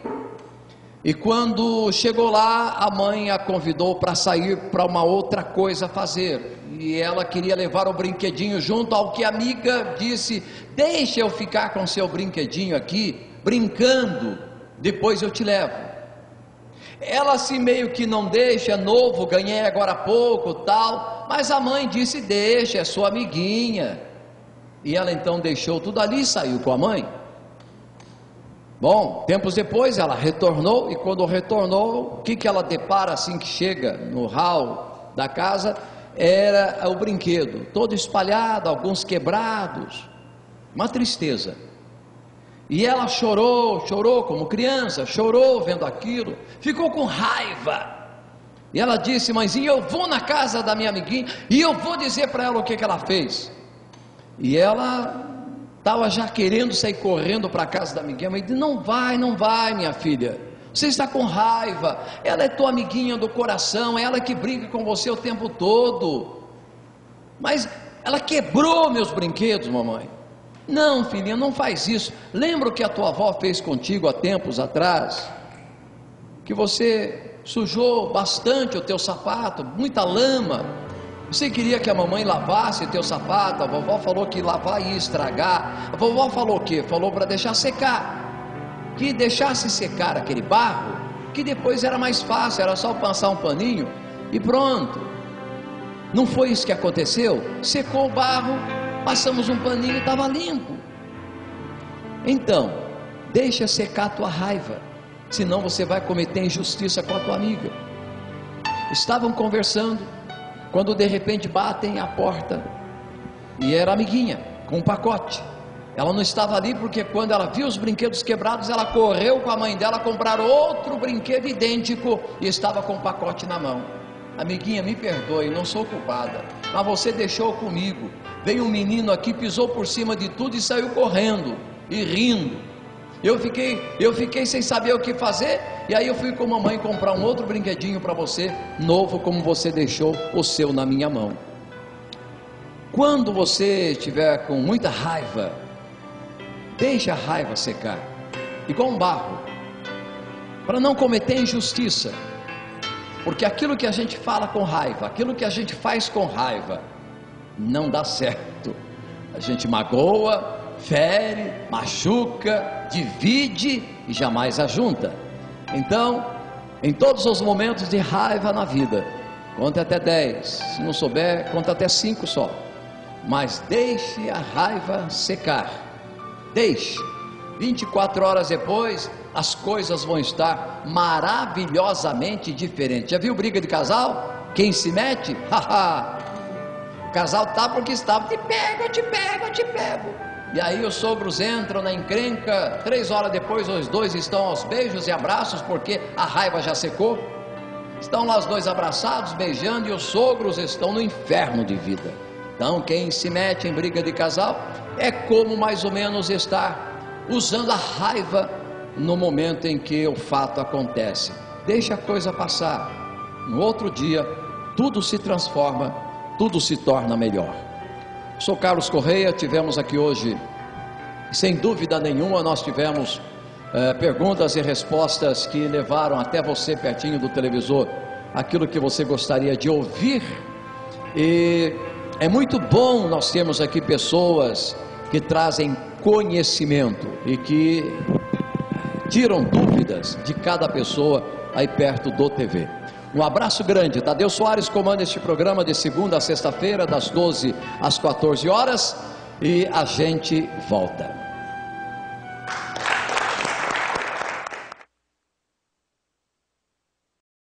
[SPEAKER 19] E quando chegou lá, a mãe a convidou para sair para uma outra coisa fazer. E ela queria levar o brinquedinho junto, ao que a amiga disse: deixa eu ficar com seu brinquedinho aqui, brincando, depois eu te levo. Ela assim meio que não deixa, novo, ganhei agora há pouco, tal. Mas a mãe disse: deixa, é sua amiguinha. E ela então deixou tudo ali e saiu com a mãe. Bom, tempos depois ela retornou, e quando retornou, o que ela depara assim que chega no hall da casa? Era o brinquedo, todo espalhado, alguns quebrados, uma tristeza. E ela chorou como criança, chorou vendo aquilo, ficou com raiva. E ela disse: mãezinha, eu vou na casa da minha amiguinha e eu vou dizer para ela o que ela fez. E ela estava já querendo sair correndo para a casa da amiguinha, mas disse: não vai, minha filha, você está com raiva, ela é tua amiguinha do coração, ela que brinca com você o tempo todo. Mas ela quebrou meus brinquedos, mamãe. Não, filhinha, não faz isso. Lembra o que a tua avó fez contigo há tempos atrás? Que você sujou bastante o teu sapato, muita lama. Você queria que a mamãe lavasse teu sapato, a vovó falou que lavar ia estragar. A vovó falou o quê? Falou para deixar secar, que deixasse secar aquele barro, que depois era mais fácil, era só passar um paninho e pronto. Não foi isso que aconteceu? Secou o barro, passamos um paninho e estava limpo. Então, Deixa secar a tua raiva, senão você vai cometer injustiça com a tua amiga. Estavam conversando, quando de repente batem a porta, e era a amiguinha, com um pacote. Ela não estava ali porque quando ela viu os brinquedos quebrados, ela correu com a mãe dela comprar outro brinquedo idêntico e estava com o pacote na mão. Amiguinha, me perdoe, não sou culpada, mas você deixou comigo. Veio um menino aqui, pisou por cima de tudo e saiu correndo e rindo. Eu fiquei sem saber o que fazer, e aí eu fui com a mamãe comprar um outro brinquedinho para você, novo, como você deixou o seu na minha mão. Quando você estiver com muita raiva, deixe a raiva secar, igual um barro, para não cometer injustiça, porque aquilo que a gente fala com raiva, aquilo que a gente faz com raiva, não dá certo. A gente magoa, fere, machuca, divide e jamais ajunta. Então, em todos os momentos de raiva na vida, conte até 10, se não souber, conta até 5 só, mas deixe a raiva secar, deixe. 24 horas depois, as coisas vão estar maravilhosamente diferentes. Já viu briga de casal? Quem se mete? Haha! O casal tá porque estava, te pego, eu te pego, eu te pego. E aí os sogros entram na encrenca, 3 horas depois os dois estão aos beijos e abraços, porque a raiva já secou. Estão lá os dois abraçados, beijando, e os sogros estão no inferno de vida. Então quem se mete em briga de casal é como mais ou menos estar usando a raiva no momento em que o fato acontece. Deixa a coisa passar, no outro dia tudo se transforma, tudo se torna melhor. Sou Carlos Correia, tivemos aqui hoje, sem dúvida nenhuma, nós tivemos perguntas e respostas que levaram até você pertinho do televisor aquilo que você gostaria de ouvir, e é muito bom nós termos aqui pessoas que trazem conhecimento e que tiram dúvidas de cada pessoa aí perto do TV. Um abraço grande. Tadeu Soares comanda este programa de segunda a sexta-feira, das 12 às 14 horas, e a gente volta.